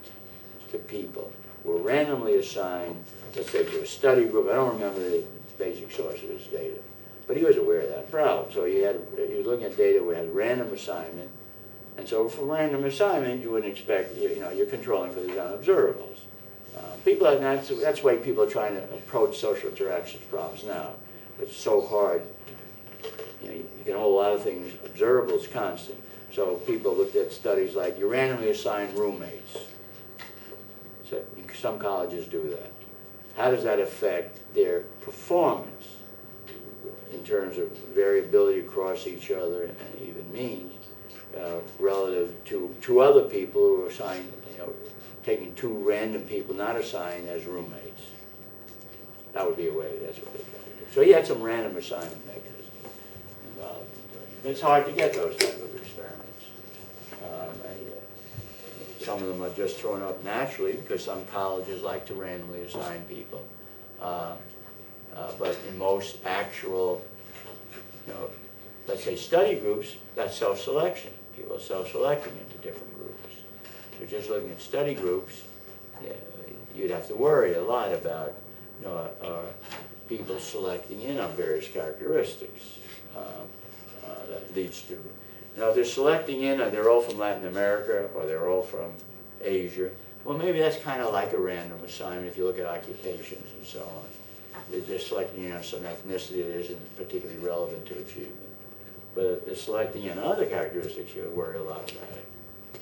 to people who were randomly assigned, let's say, to a study group. I don't remember the basic source of his data, but he was aware of that problem. So he was looking at data where had random assignment, and so for random assignment, you wouldn't expect, you're controlling for these unobservables. That's the way people are trying to approach social interactions problems now. It's so hard. You can hold a lot of things, observables constant. So people looked at studies like you randomly assign roommates. So some colleges do that. How does that affect their performance in terms of variability across each other and even means relative to other people who are assigned, taking 2 random people not assigned as roommates? That would be a way, that's what they try to do. So he had some random assignment mechanism. It's hard to get those type of experiments. Some of them are just thrown up naturally because some colleges like to randomly assign people. But in most actual, let's say study groups, that's self-selection. People are self-selecting into different groups. So just looking at study groups, you'd have to worry a lot about people selecting in on various characteristics that leads to. Now, they're selecting in, and they're all from Latin America, or they're all from Asia. Well, maybe that's kind of like a random assignment if you look at occupations and so on. They're just selecting in on some ethnicity that isn't particularly relevant to achievement. But if they're selecting in other characteristics, you worry a lot about it.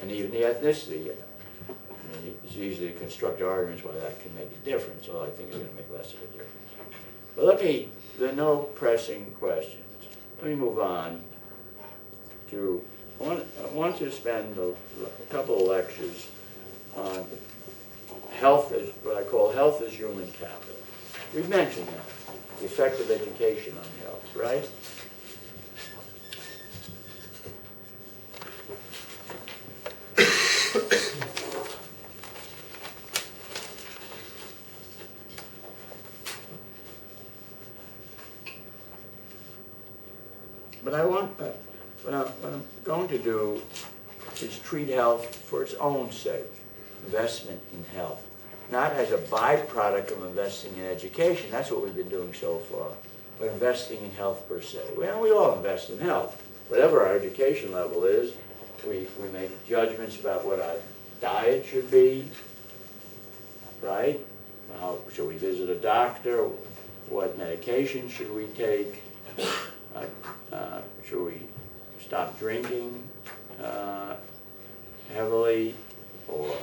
And even the ethnicity, I mean, it's easy to construct arguments why that can make a difference, although I think it's going to make less of a difference. But there are no pressing questions. Let me move on to, I want to spend a couple of lectures on health, as what I call health as human capital. We've mentioned that, the effect of education on health, right? But what I'm going to do is treat health for its own sake, investment in health, not as a byproduct of investing in education. That's what we've been doing so far, but investing in health per se. Well, we all invest in health. Whatever our education level is, we make judgments about what our diet should be, right? How should we visit a doctor? What medication should we take? Should we stop drinking heavily, or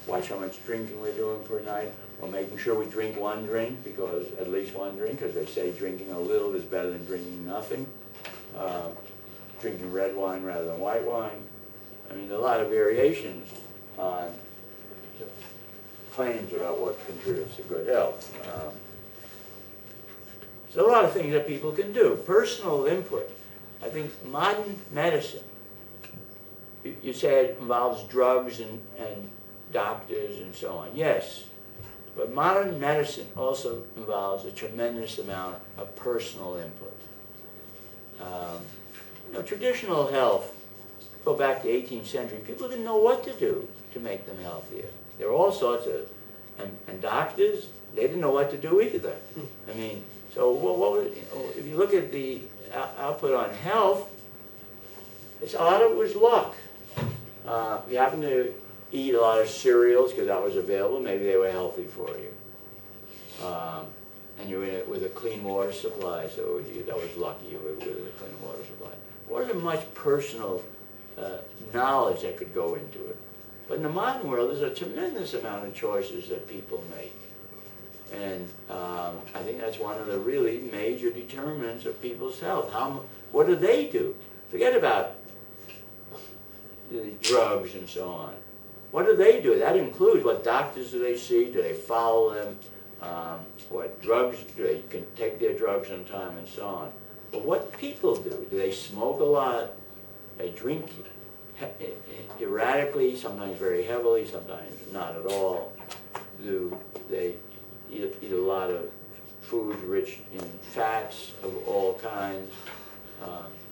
watch how much drinking we're doing per night, or making sure we drink one drink, because at least one drink, because they say drinking a little is better than drinking nothing. Drinking red wine rather than white wine. I mean, there are a lot of variations on claims about what contributes to good health. So a lot of things that people can do. Personal input. I think modern medicine, you say it involves drugs and doctors and so on. Yes, but modern medicine also involves a tremendous amount of personal input. Traditional health, go back to the 18th century, people didn't know what to do to make them healthier. There were all sorts of, and doctors, they didn't know what to do either. I mean, so if you look at the output on health, a lot of it was luck. You happen to eat a lot of cereals because that was available, maybe they were healthy for you. And you were in it with a clean water supply, so that was lucky you were with a clean water supply. There wasn't much personal knowledge that could go into it. But in the modern world, there's a tremendous amount of choices that people make. And I think that's one of the really major determinants of people's health. What do they do? Forget about the drugs and so on. What do they do? That includes what doctors do they see? Do they follow them? What drugs, do they can take their drugs on time and so on? But what people do they smoke a lot? They drink erratically, sometimes very heavily, sometimes not at all. Do they eat a lot of foods rich in fats of all kinds?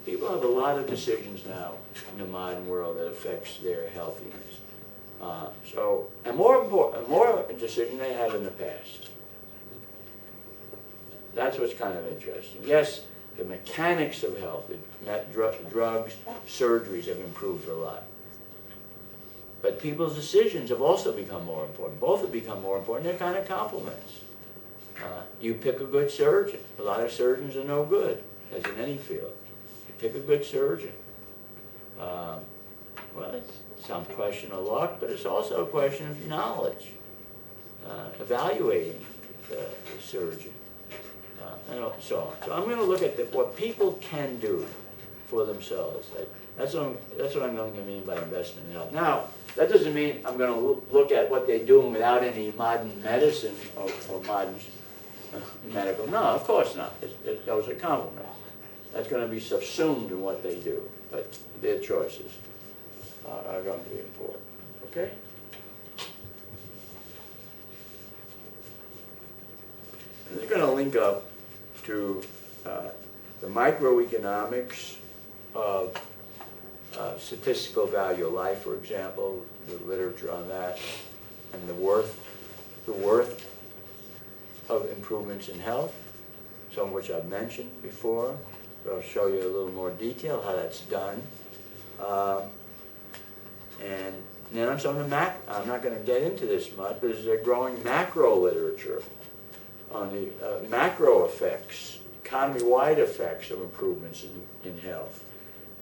People have a lot of decisions now in the modern world that affects their healthiness. And more decision they had in the past. That's what's kind of interesting. Yes, the mechanics of health, drugs, surgeries have improved a lot. But people's decisions have also become more important. Both have become more important. They're kind of complements. You pick a good surgeon. A lot of surgeons are no good, as in any field. You pick a good surgeon. Well, it's some question of luck, but it's also a question of knowledge. Evaluating the surgeon. And so on. So I'm going to look at what people can do for themselves. That's what I'm going to mean by investment in health. Now, that doesn't mean I'm going to look at what they're doing without any modern medicine or modern medical. No, of course not. Those are complements. That's going to be subsumed in what they do, but their choices are going to be important. Okay? And this is going to link up to the microeconomics of statistical value of life, for example, the literature on that, and the worth of improvements in health, some of which I've mentioned before. So I'll show you a little more detail how that's done. And then on some of the I'm not going to get into this much, but there's a growing macro literature on the macro effects, economy-wide effects of improvements in health,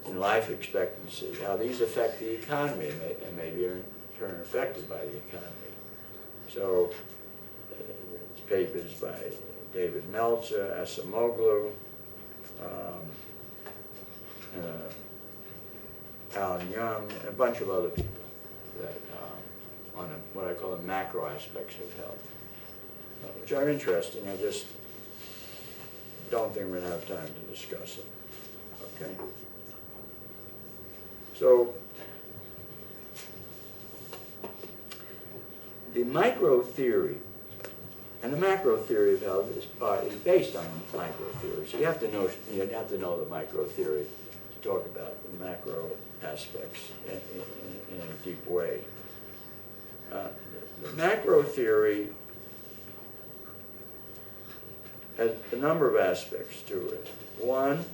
in life expectancy, how these affect the economy and maybe are in turn affected by the economy. So it's papers by David Meltzer, Asimoglu, Alan Young, and a bunch of other people that on what I call the macro aspects of health, which are interesting. I just don't think we're going to have time to discuss them. Okay? So the micro theory and the macro theory of health is based on micro theory. So you have to know the micro theory to talk about the macro aspects in a deep way. The macro theory has a number of aspects to it. One,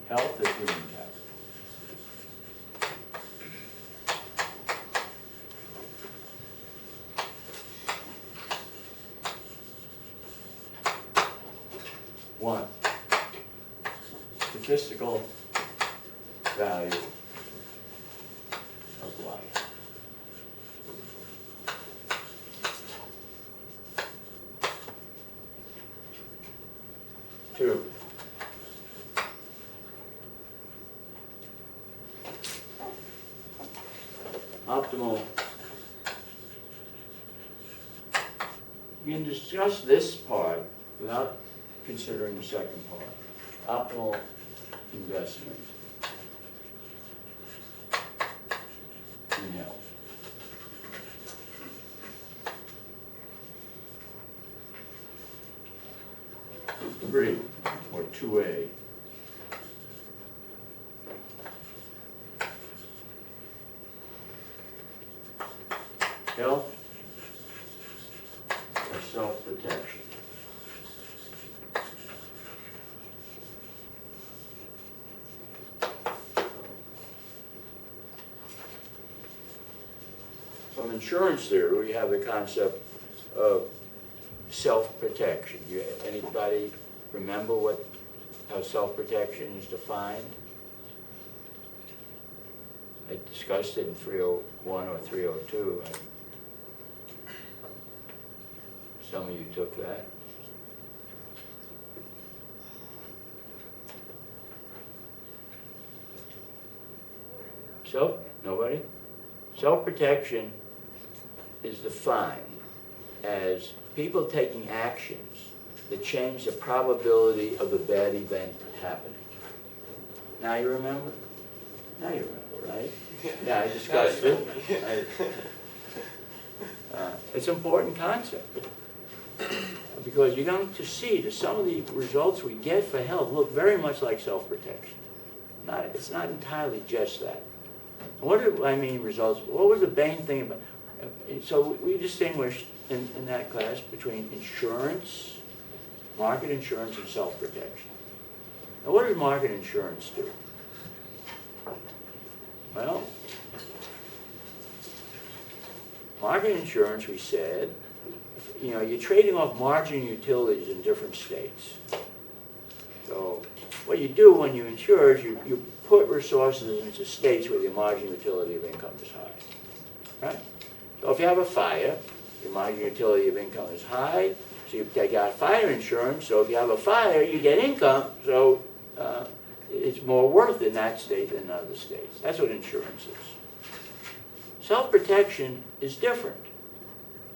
health is human capital. One, statistical value of life. Two, optimal. We can discuss this part without considering the second part. Optimal investment in health. Three, or 2A. Health or self-protection. From insurance theory, we have the concept of self-protection. Anybody remember how self-protection is defined? I discussed it in 301 or 302. Some of you took that. Nobody? Self-protection is defined as people taking actions that change the probability of the bad event happening. Now you remember? Now you remember, right? Yeah, I discussed it. It's an important concept because you're going to see that some of the results we get for health look very much like self-protection. It's not entirely just that. What do I mean results? What was the main thing about? So we distinguished in that class between insurance, market insurance, and self-protection. Now what does market insurance do? Well, margin insurance, we said, you know, you're trading off margin utilities in different states. So what you do when you insure is you put resources into states where your margin utility of income is high, right? So if you have a fire, your margin utility of income is high, so you take out fire insurance, so if you have a fire, you get income, so it's more worth in that state than in other states. That's what insurance is. Self-protection is different.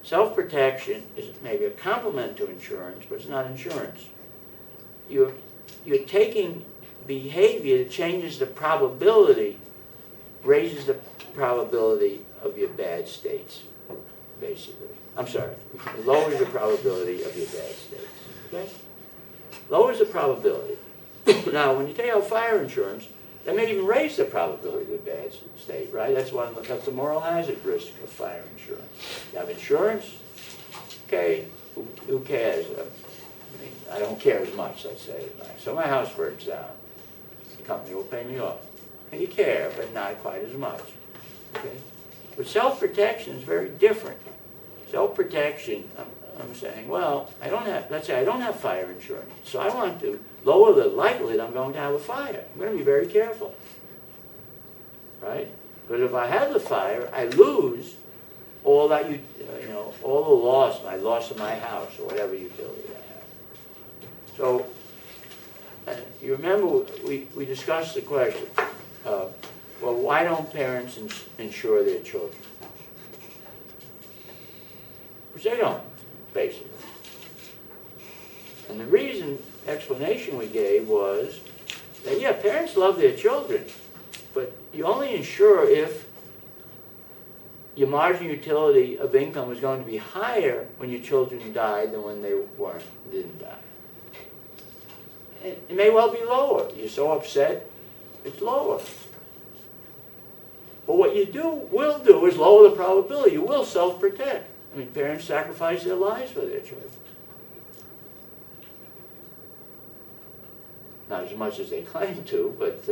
Self-protection is maybe a complement to insurance, but it's not insurance. You're taking behavior that changes the probability, raises the probability of your bad states, basically. I'm sorry, it lowers the probability of your bad states, okay? Lowers the probability. Now, when you take out fire insurance, that may even raise the probability of the bad state, right? That's the moral hazard risk of fire insurance. You have insurance, okay, who cares? I mean, I don't care as much, let's say. So my house burns down. The company will pay me off. And you care, but not quite as much, okay? But self-protection is very different. Self-protection, I'm saying, well, let's say I don't have fire insurance, so I want to lower the likelihood I'm going to have a fire. I'm going to be very careful, right? Because if I have the fire, I lose all that, all the loss, my loss of my house or whatever utility I have. So, you remember we discussed the question, well, why don't parents insure their children? Which they don't, basically. And the explanation we gave was that, yeah, parents love their children, but you only insure if your margin utility of income is going to be higher when your children die than when they didn't die. It may well be lower. You're so upset, it's lower. But what you will do is lower the probability. You will self-protect. I mean, parents sacrifice their lives for their children. Not as much as they claim to, but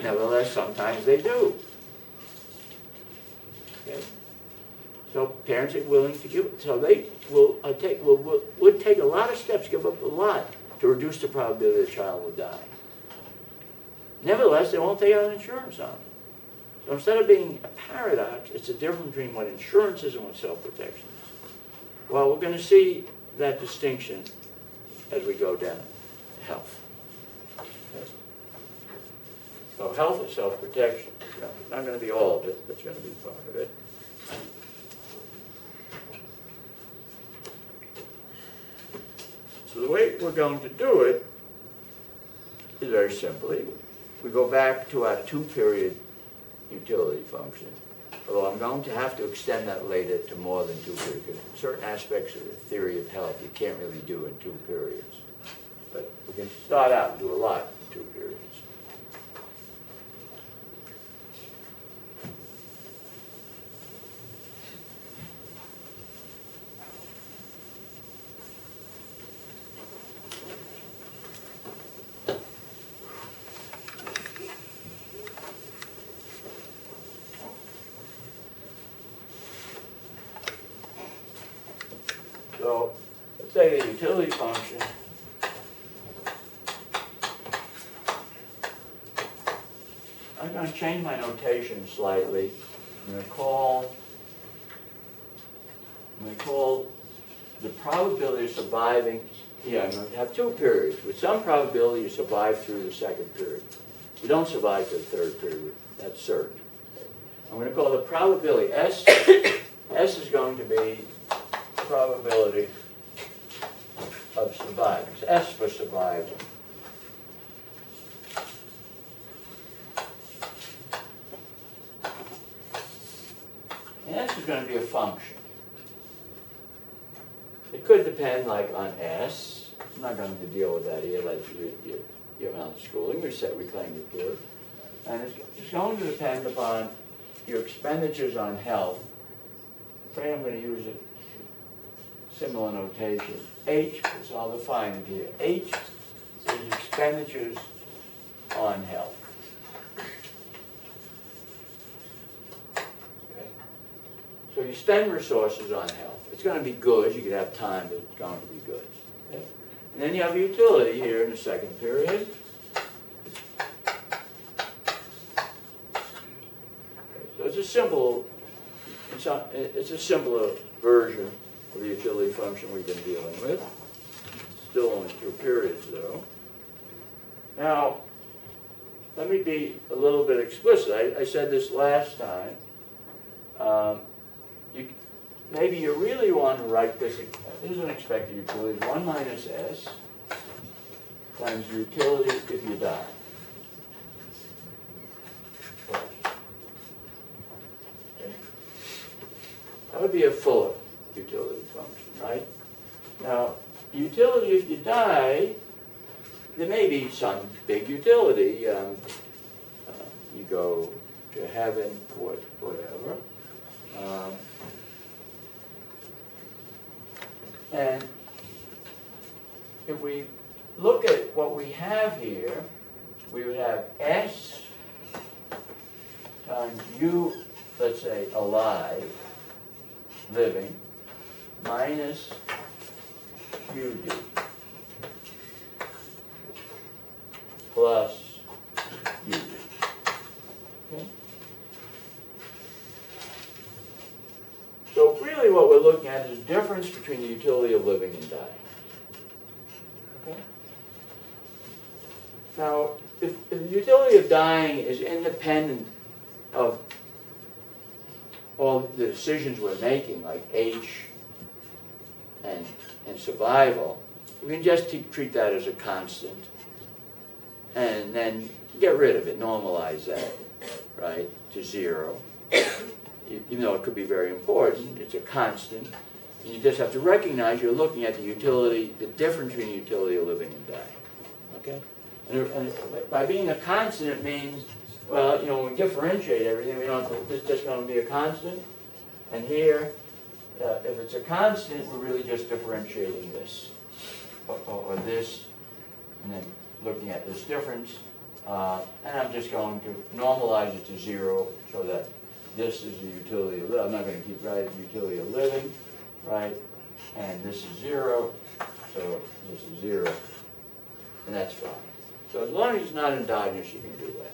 nevertheless, sometimes they do. Okay? So parents are willing to give, so they would take a lot of steps, give up a lot to reduce the probability the child will die. Nevertheless, they won't take out insurance on it. So instead of being a paradox, it's a difference between what insurance is and what self-protection is. Well, we're going to see that distinction as we go down. Health. Okay. So health is self-protection. Not going to be all of it, but it's going to be part of it. So the way we're going to do it is very simply, we go back to our two-period utility function. Although I'm going to have to extend that later to more than 2 periods, because certain aspects of the theory of health you can't really do in 2 periods. But we can start out and do a lot in 2 periods. So let's say the utility function I'm going to change my notation slightly. I'm going to call the probability of surviving, I'm going to have 2 periods. With some probability you survive through the 2nd period. You don't survive to the 3rd period, that's certain. I'm going to call the probability S. S is going to be probability of surviving. It's S for surviving. And S is going to be a function. It could depend like on S. I'm not going to deal with that here, like your amount of schooling. We claim you do. And it's going to depend upon your expenditures on health. Today I'm going to use a similar notation. H, is I'll define it here. H is expenditures on health. you spend resources on health. It's going to be goods. You could have time, but it's going to be goods. Okay? And then you have utility here in the second period. So it's a simple, it's a simpler version of the utility function we've been dealing with. Still only 2 periods though. Now, let me be a little bit explicit. I said this last time. Maybe you really want to write this. This is an expected utility, 1 minus s times utility if you die. That would be a fuller utility function, right? Now, utility if you die, there may be some big utility. You go to heaven, whatever. And if we look at what we have here, we would have S times U, let's say, alive, living, minus UD, plus UD. Okay? So really what we're looking at is the difference between the utility of living and dying. Okay? Now, if the utility of dying is independent of all the decisions we're making, like H and survival, we can just treat that as a constant and then get rid of it, normalize that, right, to 0. Even though it could be very important, it's a constant. And you just have to recognize you're looking at the utility, the difference between the utility of living and dying. Okay? And by being a constant, it means, well, when we differentiate everything, we don't. It's just going to be a constant. And here, if it's a constant, we're really just differentiating this or this, and then looking at this difference. And I'm just going to normalize it to 0 so that this is the utility of living. I'm not going to keep writing utility of living, right? And this is 0, so this is 0, and that's fine. So as long as it's not endogenous, you can do that.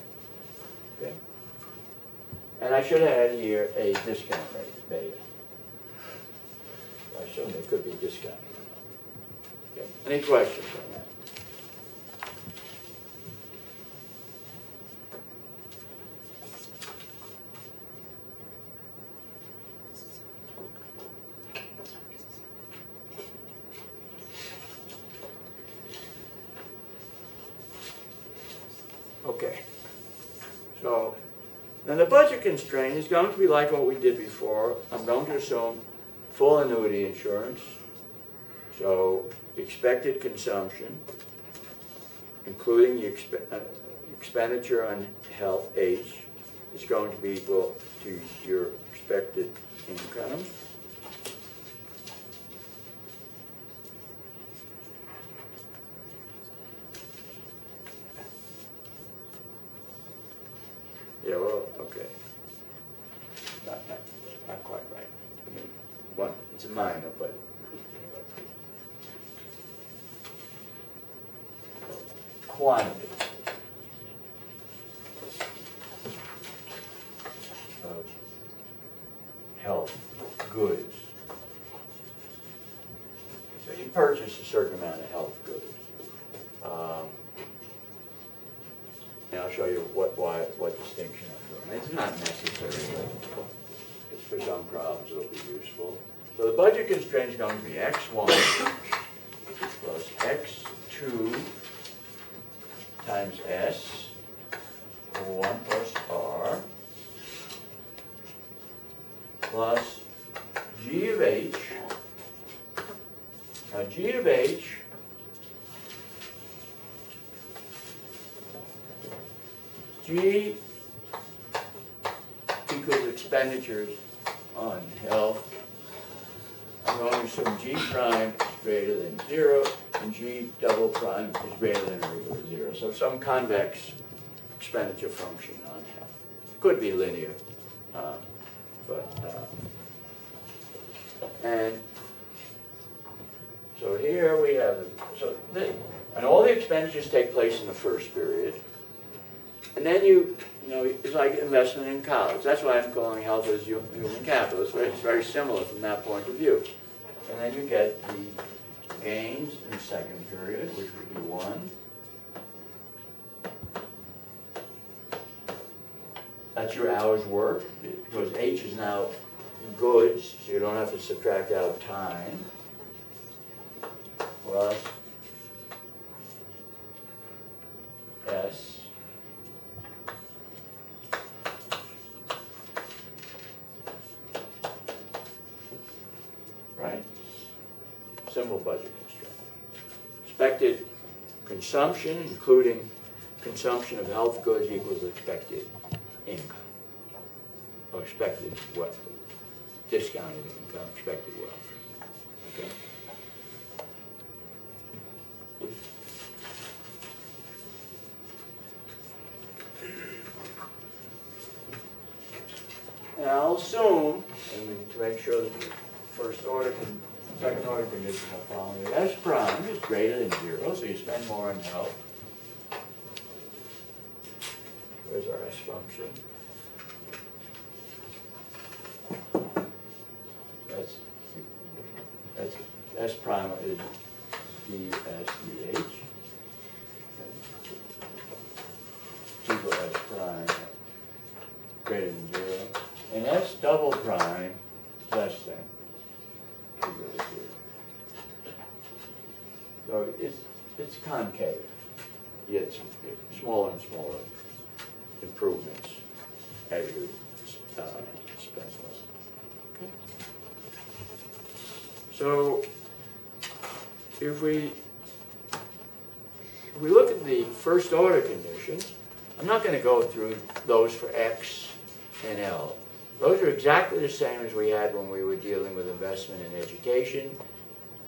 Okay? And I should add here a discount rate, beta. I assume there could be a discount. Okay. Any questions on that? Okay, so then the budget constraint is going to be like what we did before. I'm going to assume full annuity insurance, so expected consumption, including the expenditure on health, H, is going to be equal to your expected income. Yeah, well, okay. Not quite right. I mean, it's a minor, but quantity of health goods. So you purchase a certain amount of health goods. And I'll show you what distinction I'm doing. It's not necessary, but it's for some problems it'll be useful. So the budget constraint is going to be x1 plus x2 times s, or 1 plus r, plus g of h. Now g of h G equals expenditures on health. I'm going to assume G prime is greater than 0, and G double prime is greater than or equal to 0. So some convex expenditure function on health. Could be linear, but And so here we have, and all the expenditures take place in the first period. And then it's like investment in college. That's why I'm calling health as human capital. It's very similar from that point of view. And then you get the gains in the second period, which would be 1. That's your hours worked, because H is now goods, so you don't have to subtract out time. Plus S. Right? Simple budget constraint. Expected consumption, including consumption of health goods, equals expected income. Or expected wealth. Discounted income, expected wealth. Okay? And I'll assume, to make sure that the first order and second order condition are following, S prime is greater than 0, so you spend more on health. Where's our S function? That's S prime is DSDH. Equal S prime greater than 0. And S double prime less than equal to 0. So it's concave. You get smaller and smaller improvements as you spend less. Okay. So if we look at the first order conditions, I'm not going to go through those for X and L. Those are exactly the same as we had when we were dealing with investment in education,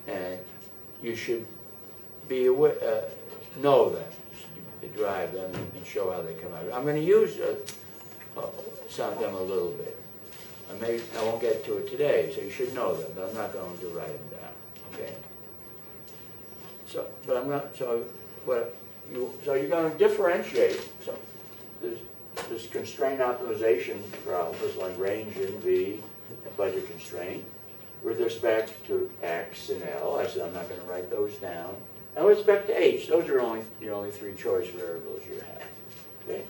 and you should be aware, know them, derive them, and show how they come out. I'm going to use some of them a little bit. I won't get to it today, so you should know them, but I'm not going to write them down. Okay. So, but I'm not. So you're going to differentiate. So this constraint optimization problem is like range in V, budget constraint, with respect to X and L. I said I'm not going to write those down. And with respect to H, those are the only 3 choice variables you have. Okay.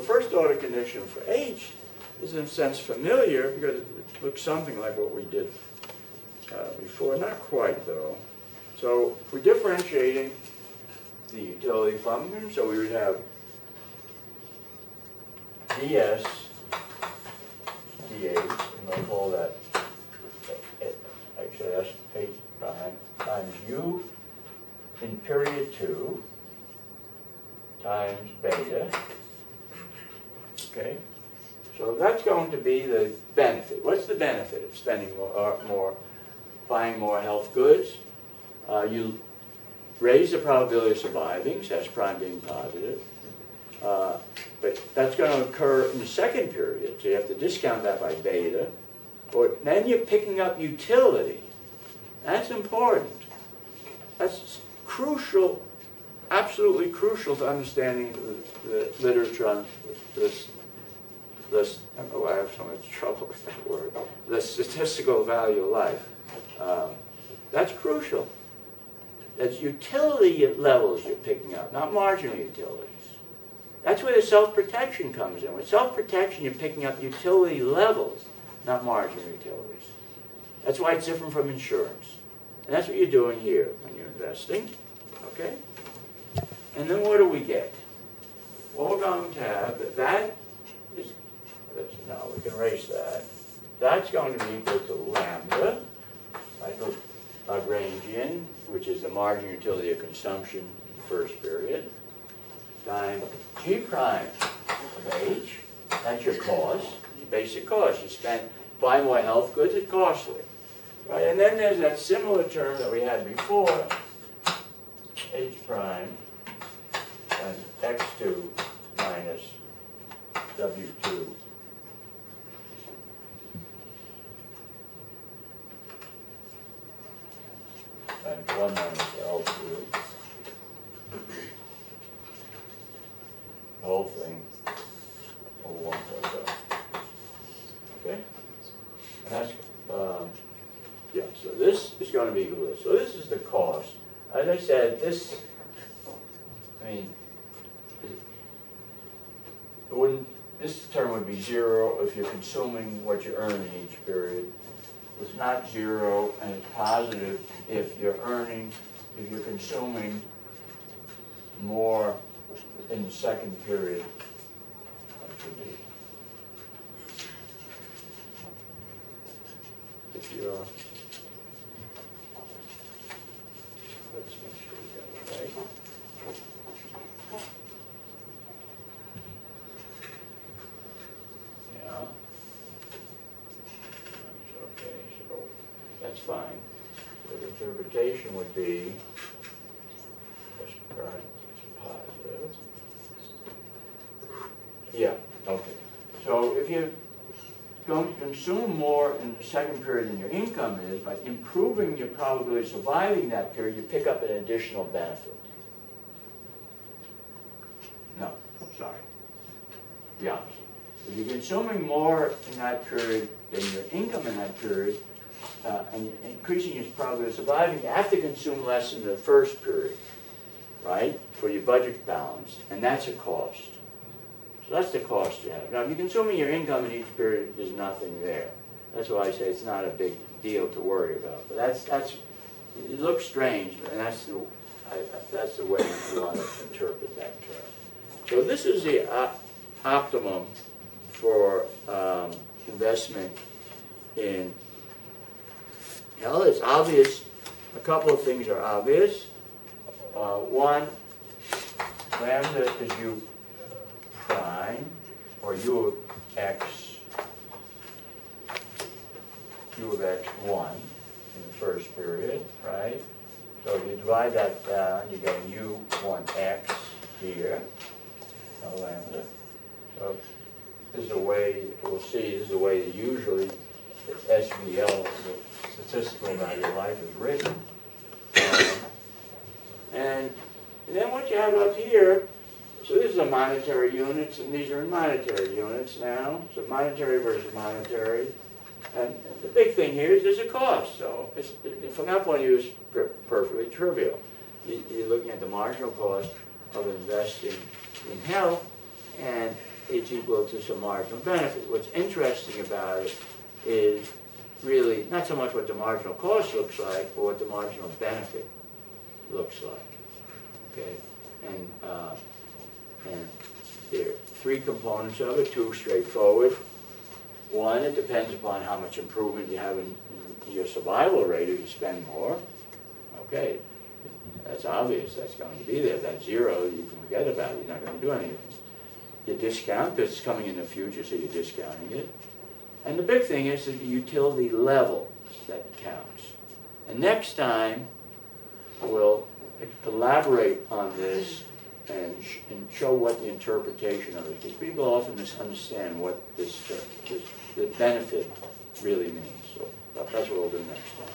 First order condition for H is in a sense familiar because it looks something like what we did before. Not quite though. So we're differentiating the utility function. So we would have ds dh, and we'll call that actually that's H prime times u in period 2 times beta. Okay, so that's going to be the benefit. What's the benefit of spending buying more health goods? You raise the probability of surviving, so S prime being positive. But that's going to occur in the second period, so you have to discount that by beta. Or then you're picking up utility. That's important. That's crucial, absolutely crucial to understanding the literature on this, I don't know why I have so much trouble with that word, the statistical value of life. That's crucial. That's utility levels you're picking up, not marginal utilities. That's where the self-protection comes in. With self-protection, you're picking up utility levels, not marginal utilities. That's why it's different from insurance. And that's what you're doing here when you're investing. Okay? And then what do we get? Well, we're going to have that is, we can erase that. That's going to be equal to lambda. I go Lagrangian, which is the marginal utility of consumption first period, times G prime of H, that's your cost, your basic cost. You spend, buy more health goods, it's costly. Right? And then there's that similar term that we had before, H prime and X2 minus W2. And 1 minus L2. The whole thing over 1 plus L. Okay? And that's, yeah, so this is going to be equal to this. So this is the cost. As I said, this, I mean, it wouldn't, this term would be 0 if you're consuming what you earn in each period. It's not 0, and it's positive if you're earning, if you're consuming more in the second period. That should be. If you're, let's make sure we got it right. Yeah. Okay, so that's fine. So the interpretation would be that's current, it's positive. Yeah, okay. So if you don't consume more in the second period than your income is, by improving your probability of surviving that period, you pick up an additional benefit. No, sorry. The opposite. If you're consuming more in that period than your income in that period, and you're increasing your probability of surviving, you have to consume less in the first period, right, for your budget balance, and that's a cost. So that's the cost you have. Now, if you're consuming your income in each period, there's nothing there. That's why I say it's not a big deal to worry about. But that's it looks strange, and that's the way you want to interpret that term. So this is the optimum for investment in health. It's obvious. A couple of things are obvious. One, lambda is U prime, or U of X, U of X1 in the first period, right? So if you divide that down, you get a U1X here, no lambda. So this is the way, we'll see, this is the way that usually the SVL, the statistical value of life, is written. And then what you have up here, so this is a monetary units, and these are in monetary units now. So monetary versus monetary. And the big thing here is there's a cost. So it's, from that point of view, it's perfectly trivial. You're looking at the marginal cost of investing in health, and it's equal to some marginal benefit. What's interesting about it is really not so much what the marginal cost looks like, but what the marginal benefit looks like. Okay, and there are 3 components of it, 2 straightforward. 1, it depends upon how much improvement you have in your survival rate if you spend more. Okay, that's obvious, that's going to be there. That's 0, you can forget about it, you're not going to do anything. You discount because it's coming in the future, so you're discounting it. And the big thing is the utility level that counts. And next time, we'll elaborate on this and show what the interpretation of it is. People often misunderstand what this the benefit really means. So that's what we'll do next time.